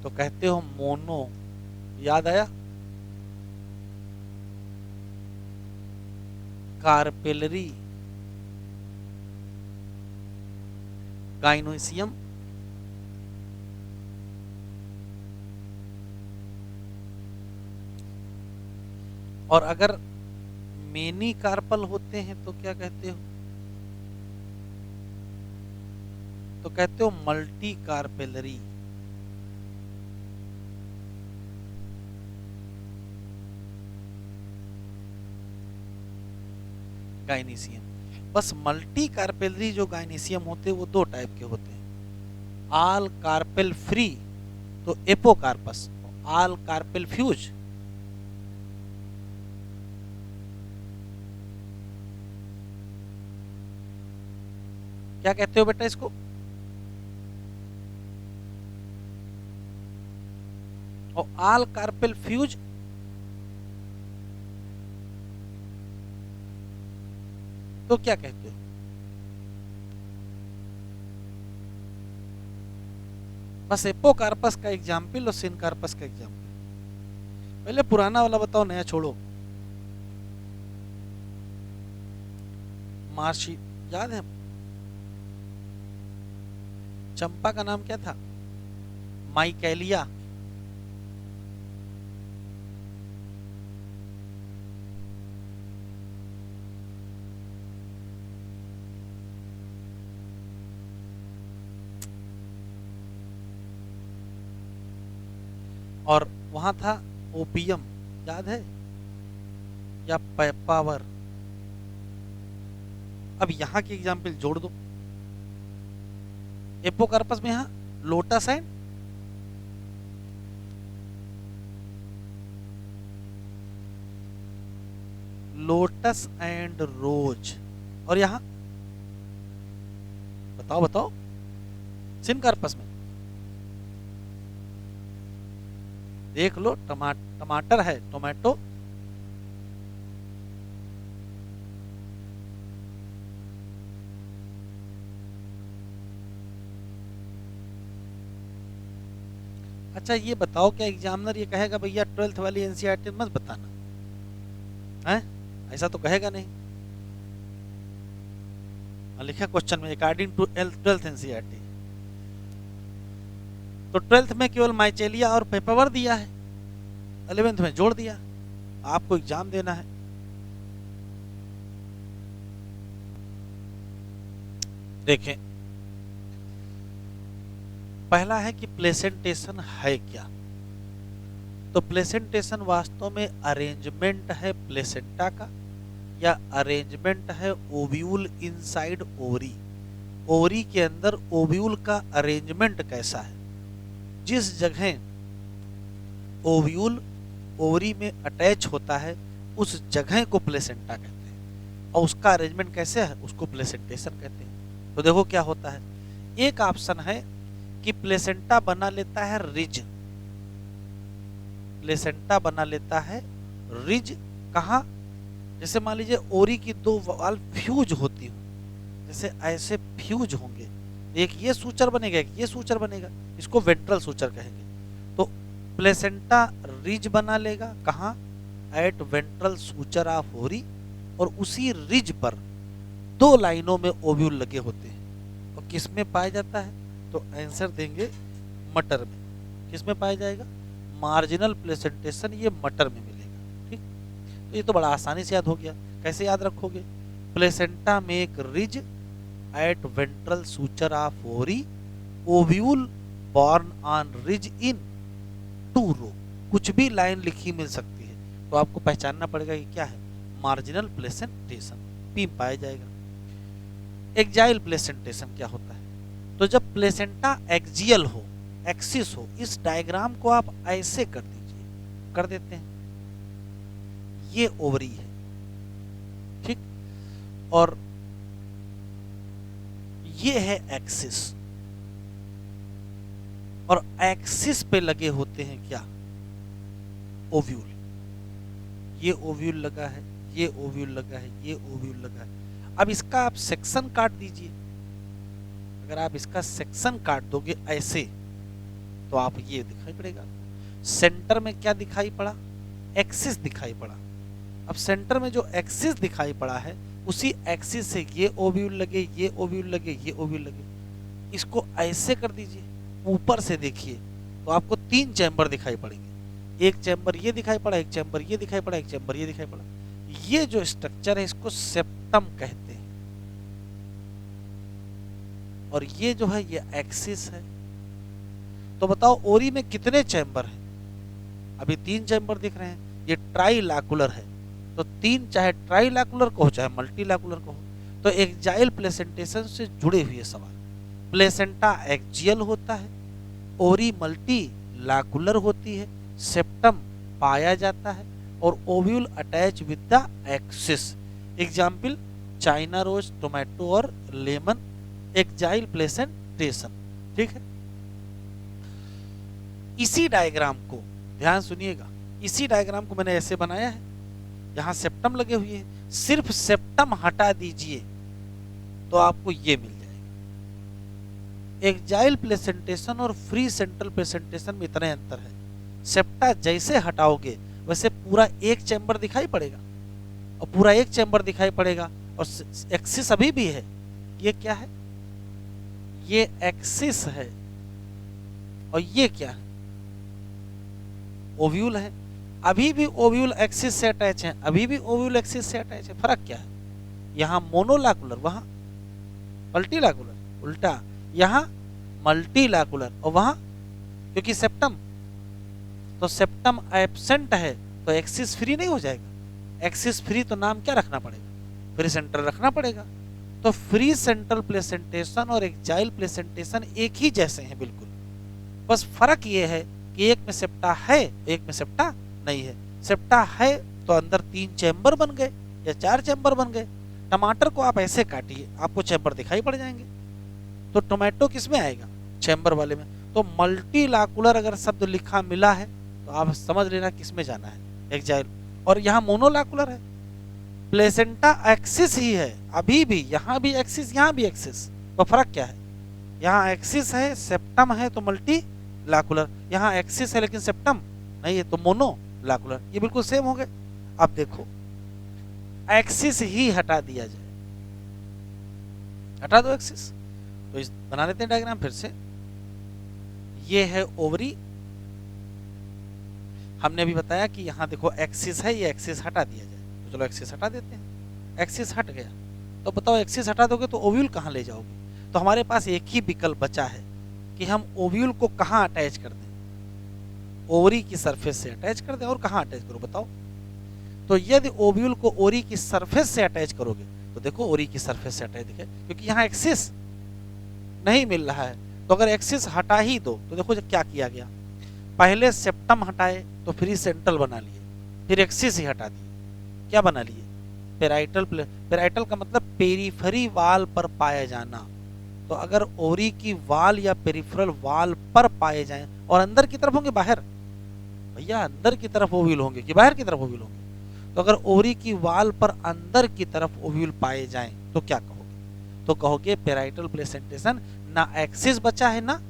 तो कहते हो मोनो। याद आया? कार्पेलरी गाइनोसियम और अगर मेनी कार्पल होते हैं तो क्या कहते हो? तो कहते हो मल्टी कार्पेलरी। गाइनीसियम। बस मल्टी कार्पेलरी जो गाइनीसियम होते हैं वो 2 टाइप के होते हैं। आल कार्पेल फ्री तो एपोकार्पस, आल कार्पेल फ्यूज क्या कहते हो बेटा इसको? और आल कार्पेल फ्यूज तो क्या कहते हो? बस एपोकार्पस का एग्जाम्पल और सिनकार्पस का एग्जाम्पल। पहले पुराना वाला बताओ, नया छोड़ो। मार्कशीट याद है? चंपा का नाम क्या था? माइकेलिया। और वहां था ओपियम, याद है, या पावर। अब यहाँ की एग्जाम्पल जोड़ दो, एपोकार्पस में यहाँ लोटस एंड रोज, और यहाँ बताओ बताओ सिनकार्पस में देख लो, टमाटर है, टोमेटो, अच्छा ये बताओ क्या एग्जामिनर ये कहेगा भैया 12th वाली एनसीईआरटी मत बताना है? ऐसा तो कहेगा नहीं। लिखा क्वेश्चन में अकॉर्डिंग टू 12th एनसीईआरटी, तो 12th में केवल माइचेलिया और पेपावर दिया है, 11th में जोड़ दिया। आपको एग्जाम देना है। देखें, पहला है कि प्लेसेंटेशन है क्या। तो प्लेसेंटेशन वास्तव में अरेंजमेंट है प्लेसेंटा का, या अरेंजमेंट है ओव्यूल इनसाइड ओवरी। ओवरी के अंदर ओव्यूल का अरेंजमेंट कैसा है, जिस जगह ओव्यूल ओवरी में अटैच होता है उस जगह को प्लेसेंटा कहते हैं, और उसका अरेंजमेंट कैसे है उसको प्लेसेंटेशन कहते हैं। तो देखो क्या होता है, एक ऑप्शन है कि प्लेसेंटा बना लेता है रिज, प्लेसेंटा बना लेता है रिज। कहाँ? जैसे मान लीजिए ओरी की दो वाल फ्यूज होती हो, जैसे ऐसे फ्यूज होंगे, एक ये सूचर बनेगा एक ये सूचर बनेगा, इसको वेंट्रल सूचर कहेंगे। तो प्लेसेंटा रिज बना लेगा, कहाँ? Eight ventral suture of ovary, और उसी रिज पर दो लाइनों में ओव्यूल लगे होते हैं। और किस में पाया जाता है? तो आंसर देंगे मटर में। किस में पाया जाएगा? मार्जिनल प्लेसेंटेशन, ये मटर में मिलेगा। ठीक, तो ये तो बड़ा आसानी से याद हो गया। कैसे याद रखोगे? प्लेसेंटा में एक ridge at ventral suture of ovary, ovule borne on ridge in 2 row. कुछ भी लाइन लिखी मिल सकती है, तो आपको पहचानना पड़ेगा कि क्या है, मार्जिनल प्लेसेंटेशन, पी पाया जाएगा। एक्जाइल प्लेसेंटेशन क्या होता है? तो जब प्लेसेंटा एक्सियल हो, एक्सिस हो, इस डायग्राम को आप ऐसे कर दीजिए, कर देते हैं, ये ओवरी है, ठीक, और ये है एक्सिस, और एक्सिस पे लगे होते हैं क्या? ओव्यूल। ये ओव्यूल लगा है, ये ओव्यूल लगा है, ये ओव्यूल लगा है। अब इसका आप सेक्शन काट दीजिए। अगर आप इसका सेक्शन काट दोगे ऐसे, तो आप ये दिखाई पड़ेगा। सेंटर में क्या दिखाई पड़ा? एक्सिस दिखाई पड़ा। अब सेंटर में जो एक्सिस दिखाई पड़ा है, उसी एक्सिस से ये ओव्यूल लगे, ये ओव्यूल लगे, ये ओव्यूल लगे। इसको ऐसे कर दीजिए, ऊपर से देखिए, तो आपको 3 चैम्बर दिखाई पड़ेंगे। एक चैम्बर ये दिखाई पड़ा, एक चैम्बर ये दिखाई पड़ा, एक चैम्बर ये दिखाई पड़ा। ये जो स्ट्रक्चर है इसको सेप्टम कहते हैं, और ये जो है ये एक्सिस है। तो बताओ ओरी में कितने चैम्बर हैं? अभी 3 चैम्बर दिख रहे हैं। ये ट्राइलैकुलर है, तो 3 चाहे ट्राइलैकुलर को हो चाहे मल्टीलैकुलर को हो। तो एक्जाइल प्लेसेंटेशन से जुड़े हुए सवाल, प्लेसेंटा एक्जियल होता है, ओरी मल्टीलैकुलर होती है, सेप्टम पाया जाता है, और ovule attach with the axis. Example China rose, tomato और लेमन, एक्जाइल प्लेसेंटेशन। ठीक है, इसी डायग्राम को ध्यान सुनिएगा, इसी डायग्राम को मैंने ऐसे बनाया है, यहां सेप्टम लगे हुए हैं, सिर्फ सेप्टम हटा दीजिए तो आपको ये मिल जाएगा। एक्जाइल प्लेसेंटेशन और फ्री सेंट्रल प्लेसेंटेशन में इतना अंतर है, सेप्टा जैसे हटाओगे वैसे पूरा एक चैम्बर दिखाई पड़ेगा, और पूरा एक चैम्बर दिखाई पड़ेगा, और एक्सिस अभी भी है। ये क्या है? ये एक्सिस है, और ये क्या है? ओव्यूल है। अभी भी ओव्यूल एक्सिस से अटैच है, अभी भी ओव्यूल एक्सिस से अटैच है। फर्क क्या है? यहां मोनोलैकुलर, वहां मल्टीलैकुलर, उल्टा यहां मल्टीलैकुलर, और वहां क्योंकि सेप्टम तो सेप्टम एब्सेंट है तो एक्सिस फ्री नहीं हो जाएगा। एक्सिस फ्री तो नाम क्या रखना पड़ेगा, फ्री सेंट्रल रखना पड़ेगा। तो फ्री सेंट्रल प्लेसेंटेशन और एक्जाइल प्लेसेंटेशन एक ही जैसे हैं बिल्कुल, बस फर्क ये है कि एक में सेप्टा है एक में सेप्टा नहीं है। सेप्टा है तो अंदर 3 चैम्बर बन गए या 4 चैम्बर बन गए। टमाटर को आप ऐसे काटिए आपको चैम्बर दिखाई पड़ जाएंगे, तो टोमेटो किस में आएगा, चैम्बर वाले में। तो मल्टीलाकुलर अगर शब्द लिखा मिला है तो आप समझ लेना किस में जाना है, एक्जाइल। और यहाँ मोनोलाकुलर है, प्लेसेंटा एक्सिस ही है अभी भी, यहाँ भी एक्सिस यहाँ भी एक्सिस, तो फर्क क्या है, यहाँ एक्सिस है सेप्टम है तो मल्टी लाकुलर, यहाँ एक्सिस है लेकिन सेप्टम नहीं है तो मोनो लाकुलर, ये बिल्कुल सेम हो गए। अब देखो एक्सिस ही हटा दिया जाए, हटा दो एक्सिस, तो इस बना लेते हैं डायग्राम फिर से। ये है ओवरी, हमने अभी बताया कि यहाँ देखो एक्सिस है, ये एक्सिस हटा दिया जाए, तो चलो एक्सिस हटा देते हैं। एक्सिस हट गया तो बताओ एक्सिस हटा दोगे तो ओव्यूल कहाँ ले जाओगे। तो हमारे पास एक ही विकल्प बचा है कि हम ओव्यूल को कहाँ अटैच कर दें, ओवरी की सरफेस से अटैच कर दें। और कहाँ अटैच करो बताओ। तो यदि ओव्यूल को ओरी की सरफेस से अटैच करोगे तो देखो ओरी की सरफेस से अटैच दिखे, क्योंकि यहाँ एक्सिस नहीं मिल रहा है। तो अगर एक्सिस हटा ही दो तो देखो क्या किया गया, पहले सेप्टम हटाए तो फ्री सेंट्रल बना लिए, फिर एक्सिस ही हटा दिए, क्या बना लिए, पेराइटल। पेराइटल का मतलब पेरिफेरी वाल पर पाया जाना। तो अगर ओरी की वाल या पेरिफेरल वाल पर पाए जाएं और अंदर की तरफ होंगे, बाहर भैया अंदर की तरफ ओव्यूल होंगे कि बाहर की तरफ ओव्यूल होंगे, तो अगर ओरी की वाल पर अंदर की तरफ ओव्यूल पाए जाएं तो क्या कहोगे, तो कहोगे पेराइटल प्लेसेंटेशन, ना एक्सिस बचा है ना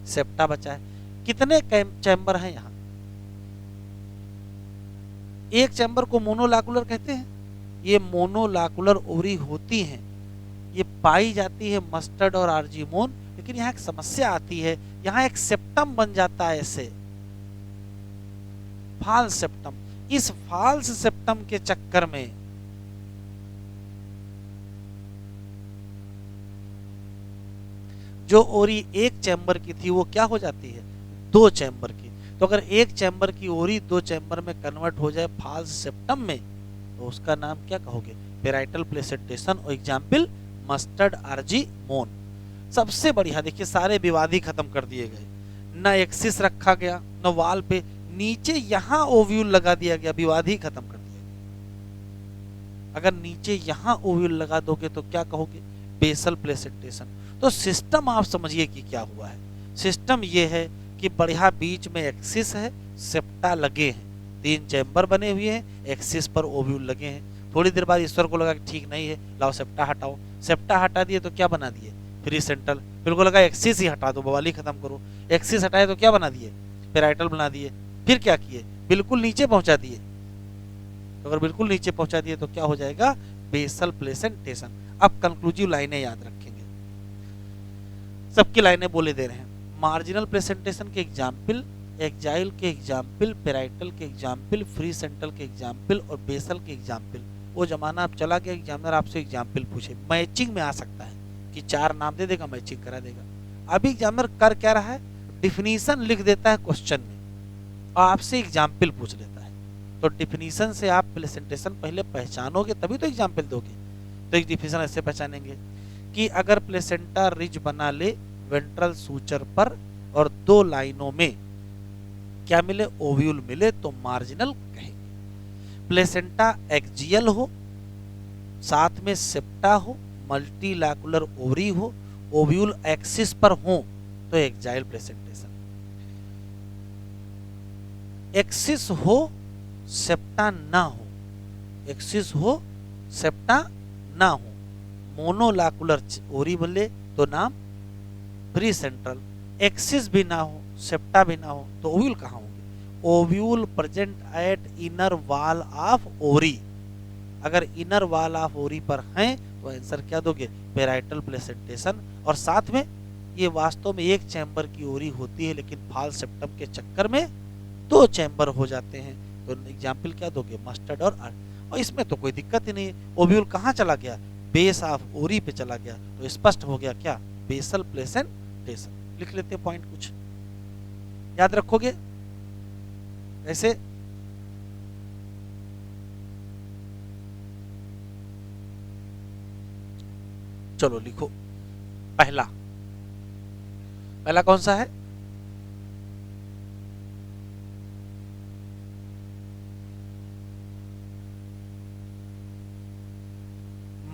सेप्टा बचा है। कितने चैम्बर हैं यहाँ, एक चैम्बर को मोनोलाकुलर कहते हैं। ये मोनोलाकुलर ओरी होती हैं, ये पाई जाती है मस्टर्ड और आर्जीमोन। लेकिन यहाँ एक समस्या आती है, यहाँ एक सेप्टम बन जाता है ऐसे, फाल्स सेप्टम। इस फाल्स सेप्टम के चक्कर में जो ओरी एक चैम्बर की थी वो क्या हो जाती है, 2 चैम्बर की। तो अगर एक चैम्बर की ओरी 2 चैम्बर में कन्वर्ट हो जाए फाल्स सेप्टम में, तो उसका नाम क्या कहोगे, पेराइटल प्लेसेंटेशन। और एग्जाम्पल मस्टर्ड आर्जीमोन। सबसे बढ़िया देखिए सारे विवादी खत्म कर दिए गए, न एक्सिस रखा गया न वाल पे, नीचे यहां ओव्यूल लगा दिया गया, विवादी खत्म कर दिया गया। अगर नीचे यहां ओव्यूल लगा दोगे तो क्या कहोगे, बेसल प्लेसेंटेशन। तो सिस्टम आप समझिए कि क्या हुआ है, सिस्टम ये है कि बढ़िया बीच में एक्सिस है, सेप्टा लगे हैं, 3 चैम्बर बने हुए हैं, एक्सिस पर ओव्यूल लगे हैं। थोड़ी देर बाद ईश्वर को लगा कि ठीक नहीं है, लाओ सेप्टा हटाओ। सेप्टा हटा दिए तो क्या बना दिए, फ्री सेंट्रल। फिर को लगा एक्सिस ही हटा दो, बवाली खत्म करो। एक्सिस हटाए तो क्या बना दिए, पेराइटल बना दिए। फिर क्या किए, बिल्कुल नीचे पहुंचा दिए। तो अगर बिल्कुल नीचे पहुंचा दिए तो क्या हो जाएगा, बेसल प्लेसेंटेशन। अब कंक्लूसिव लाइनें याद रखेंगे, सबकी लाइनें बोले दे रहे हैं। मार्जिनल प्लेसेंटेशन के एग्जाम्पल, एक्जाइल के एग्जाम्पल, पेराइटल के एग्जाम्पल, फ्री सेंट्रल के एग्जाम्पल और बेसल के एग्जाम्पल। वो जमाना अब चला गया एग्जामिनर आपसे एग्जाम्पल पूछे, मैचिंग में आ सकता है कि 4 नाम दे देगा, मैचिंग करा देगा। अभी एग्जामिनर कर क्या रहा है, डिफिनीशन लिख देता है क्वेश्चन में और आपसे एग्जाम्पल पूछ लेता है। तो डिफिनीशन से आप प्लेसेंटेशन पहले पहचानोगे तभी तो एग्जाम्पल दोगे। तो एक डिफिनीशन ऐसे पहचानेंगे कि अगर प्लेसेंटा रिज बना ले वेंट्रल सूचर पर और 2 लाइनों में क्या मिले, ओव्यूल मिले, तो मार्जिनल कहेंगे। प्लेसेंटा एक्जियल हो, साथ में सेप्टा हो, मल्टीलाकुलर ओवरी हो, ओव्यूल एक्सिस पर हो तो एक्जाइल प्लेसेंटेशन। एक्सिस हो सेप्टा ना हो, एक्सिस हो सेप्टा ना हो, मोनोलाकुलर ओरी बोले तो नाम फ्री सेंट्रल। एक्सिस भी ना हो सेप्टा भी ना हो तो ओव्यूल कहाँ होंगे, ovule present eight inner wall of ओरी। अगर इनर वॉल ऑफ ओरी पर हैं तो आंसर क्या दोगे, पेराइटल प्लेसेंटेशन। और साथ में ये वास्तव में एक चैम्बर की ओरी होती है, लेकिन फाल्स सेप्टम के चक्कर में 2 चैम्बर हो जाते हैं। तो एग्जाम्पल क्या दोगे, मस्टर्ड और इसमें तो कोई दिक्कत ही नहीं है। ओव्यूल कहाँ चला गया, बेस ऑफ ओरी पे चला गया, तो स्पष्ट हो गया क्या, बेसल प्लेसेंटेशन। लिख लेते हैं पॉइंट कुछ याद रखोगे। ऐसे चलो लिखो। पहला पहला कौन सा है?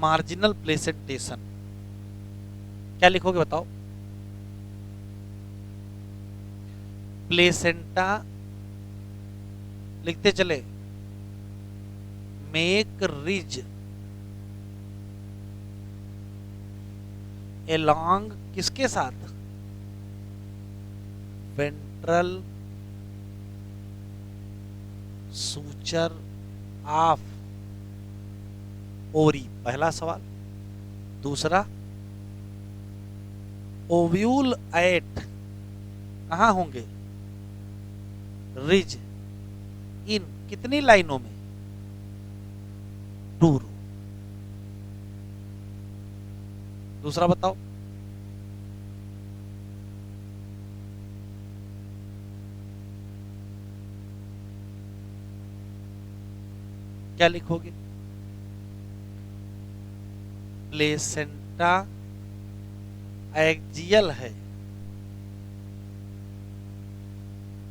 Marginal placentation. क्या लिखोगे बताओ? प्लेसेंटा लिखते चले। मेक रिज एलॉन्ग किसके साथ? वेंट्रल सूचर ऑफ ओरी। पहला सवाल। दूसरा, ओव्यूल एट कहां होंगे? रिज इन कितनी लाइनों में? 2 रो। दूसरा बताओ। क्या लिखोगे? प्लेसेंटा एक्जियल है,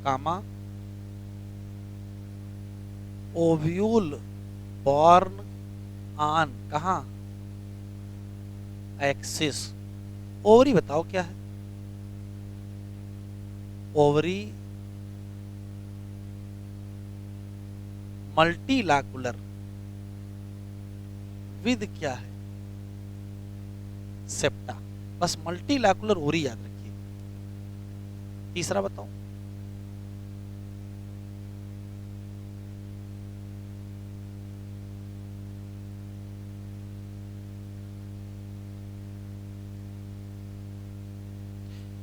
कामा ओव्यूल बॉर्न ऑन कहां? एक्सिस। ओवरी बताओ क्या है? ओवरी मल्टीलैकुलर विद क्या है? सेप्टा। बस मल्टीलैकुलर ओरी याद रखिए। तीसरा बताओ।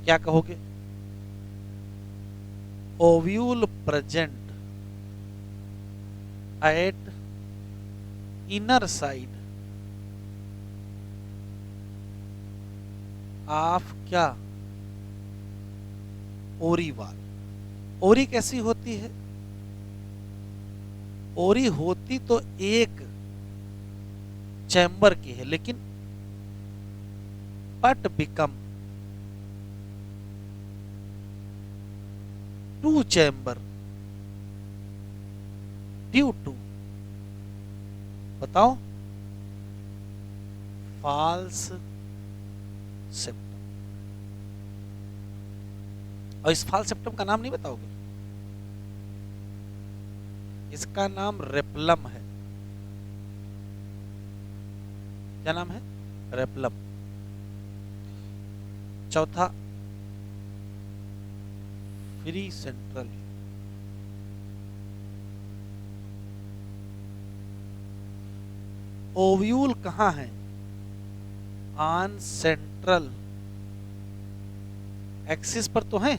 क्या कहोगे? Ovule present eight inner side of क्या? ओरी वाल। ओरी कैसी होती है? ओरी होती तो एक चैम्बर की है, लेकिन but become 2 chamber due to बताओ फॉल्स सेप्टम। और इस फॉल्स सेप्टम का नाम नहीं बताओगे? इसका नाम रेपलम है। क्या नाम है? रेपलम। चौथा, फ्री सेंट्रल। ओव्यूल कहां है? ऑन सेंट्रल एक्सिस पर तो है,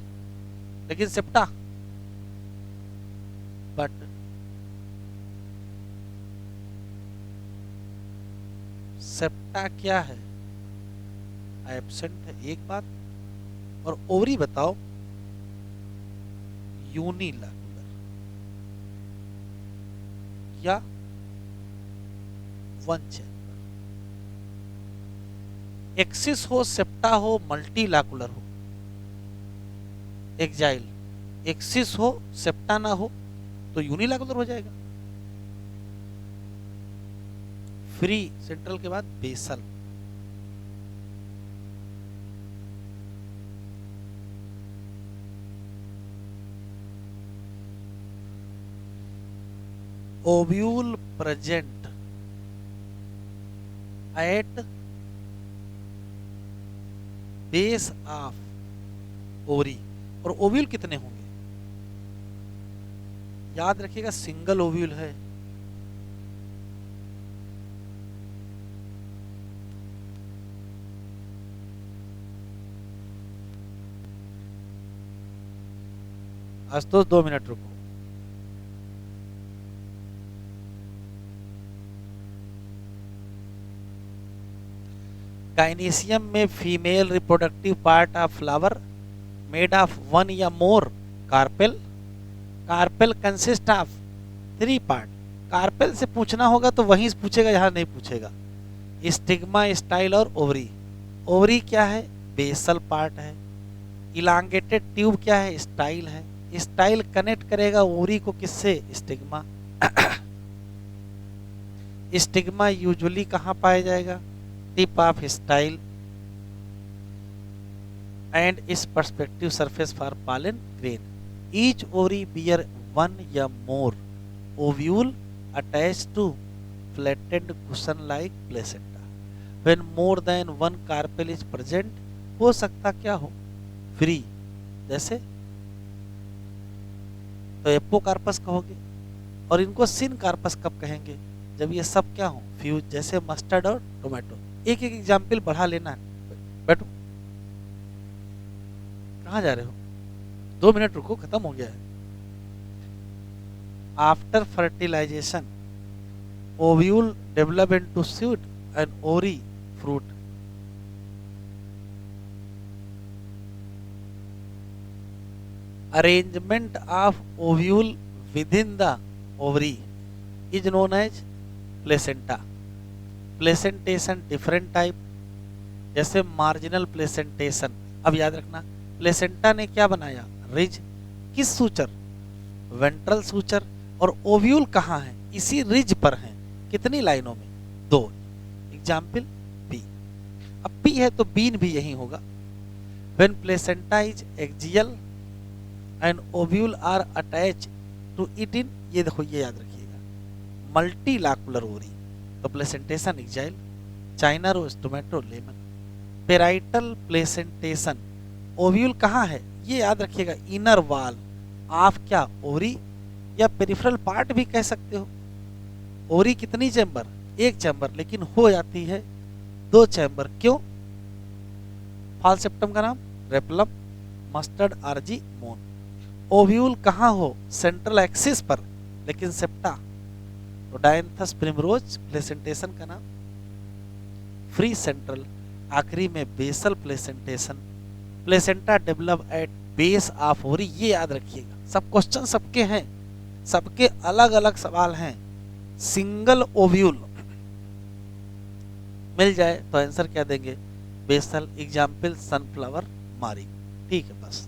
लेकिन सेप्टा बट सेप्टा क्या है? एब्सेंट है, एक बात। और ओवरी बताओ यूनिलैकुलर या 1 चैम्बर। एक्सिस हो, सेप्टा हो, मल्टीलैकुलर हो, एक्जाइल। एक्सिस हो, सेप्टा ना हो तो यूनिलैकुलर हो जाएगा। फ्री सेंट्रल के बाद basal. Ovule present at base of ovary. और ओव्यूल कितने होंगे? याद रखिएगा सिंगल ओव्यूल है। आज तो 2 मिनट रुको। गाइनेसियम में female reproductive part of flower made of 1 या more carpel carpel consist of 3 part. Carpel से पूछना होगा तो वहीं से पूछेगा, यहाँ नहीं पूछेगा। स्टिग्मा, स्टाइल और ओवरी। ओवरी क्या है? बेसल पार्ट है। इलांगेटेड ट्यूब क्या है? स्टाइल है। स्टाइल कनेक्ट करेगा ओवरी को किससे? स्टिग्मा। स्टिग्मा यूजुअली कहाँ पाया जाएगा? Tip of style and is perspective surface for pollen grain. Each ovary bear 1 या more ovule attached to flattened cushion like placenta. When more than one carpel is present, हो सकता क्या हो? Free. जैसे तो एपोकार्पस कहोगे, और इनको सिन कार्पस कब कहेंगे? जब ये सब क्या हो? फ्यूज। जैसे मस्टर्ड और टोमेटो। एक एक एग्जाम्पल बढ़ा लेना है। बैठो, कहाँ जा रहे हो? 2 मिनट रुको, खत्म हो गया है। After fertilization, ovule develop into shoot and ovary fruit. Arrangement of ovule within the ovary is known as placenta. Placentation different type, जैसे marginal placentation। अब याद रखना, प्लेसेंटा ने क्या बनाया? रिज। किस सूचर? Ventral suture. और ओव्यूल कहाँ है? इसी रिज पर है। कितनी लाइनों में? 2। Example B. अब बी है तो बीन भी यही होगा। When placenta is axial and ovule are attach to it in, ये देखो, ये याद रखिएगा, मल्टीलाकुलर ओवरी, तो placentation axile. China rose, tomato, lemon. Parietal placentation, ovule कहाँ है? ये याद रखिएगा, इनर वॉल ऑफ क्या? ओवरी, या पेरिफेरल पार्ट भी कह सकते हो। ओवरी कितनी चैम्बर? 1 चैम्बर, लेकिन हो जाती है 2 चैम्बर। क्यों? फॉल सेप्टम का नाम रेपलम, मस्टर्ड, आरजी, मोन। ओव्यूल कहाँ हो? सेंट्रल एक्सिस पर, लेकिन सेप्टा, तो डायंथस प्रिमरोज। प्लेसेंटेशन का नाम फ्री सेंट्रल। आखिरी में basal placentation. Placenta develop at base of ovary, ये याद रखिएगा। सब क्वेश्चन सबके हैं, सबके अलग अलग सवाल हैं। सिंगल ओव्यूल मिल जाए तो आंसर क्या देंगे? बेसल। एग्जाम्पल सनफ्लावर, मारी। ठीक है, बस।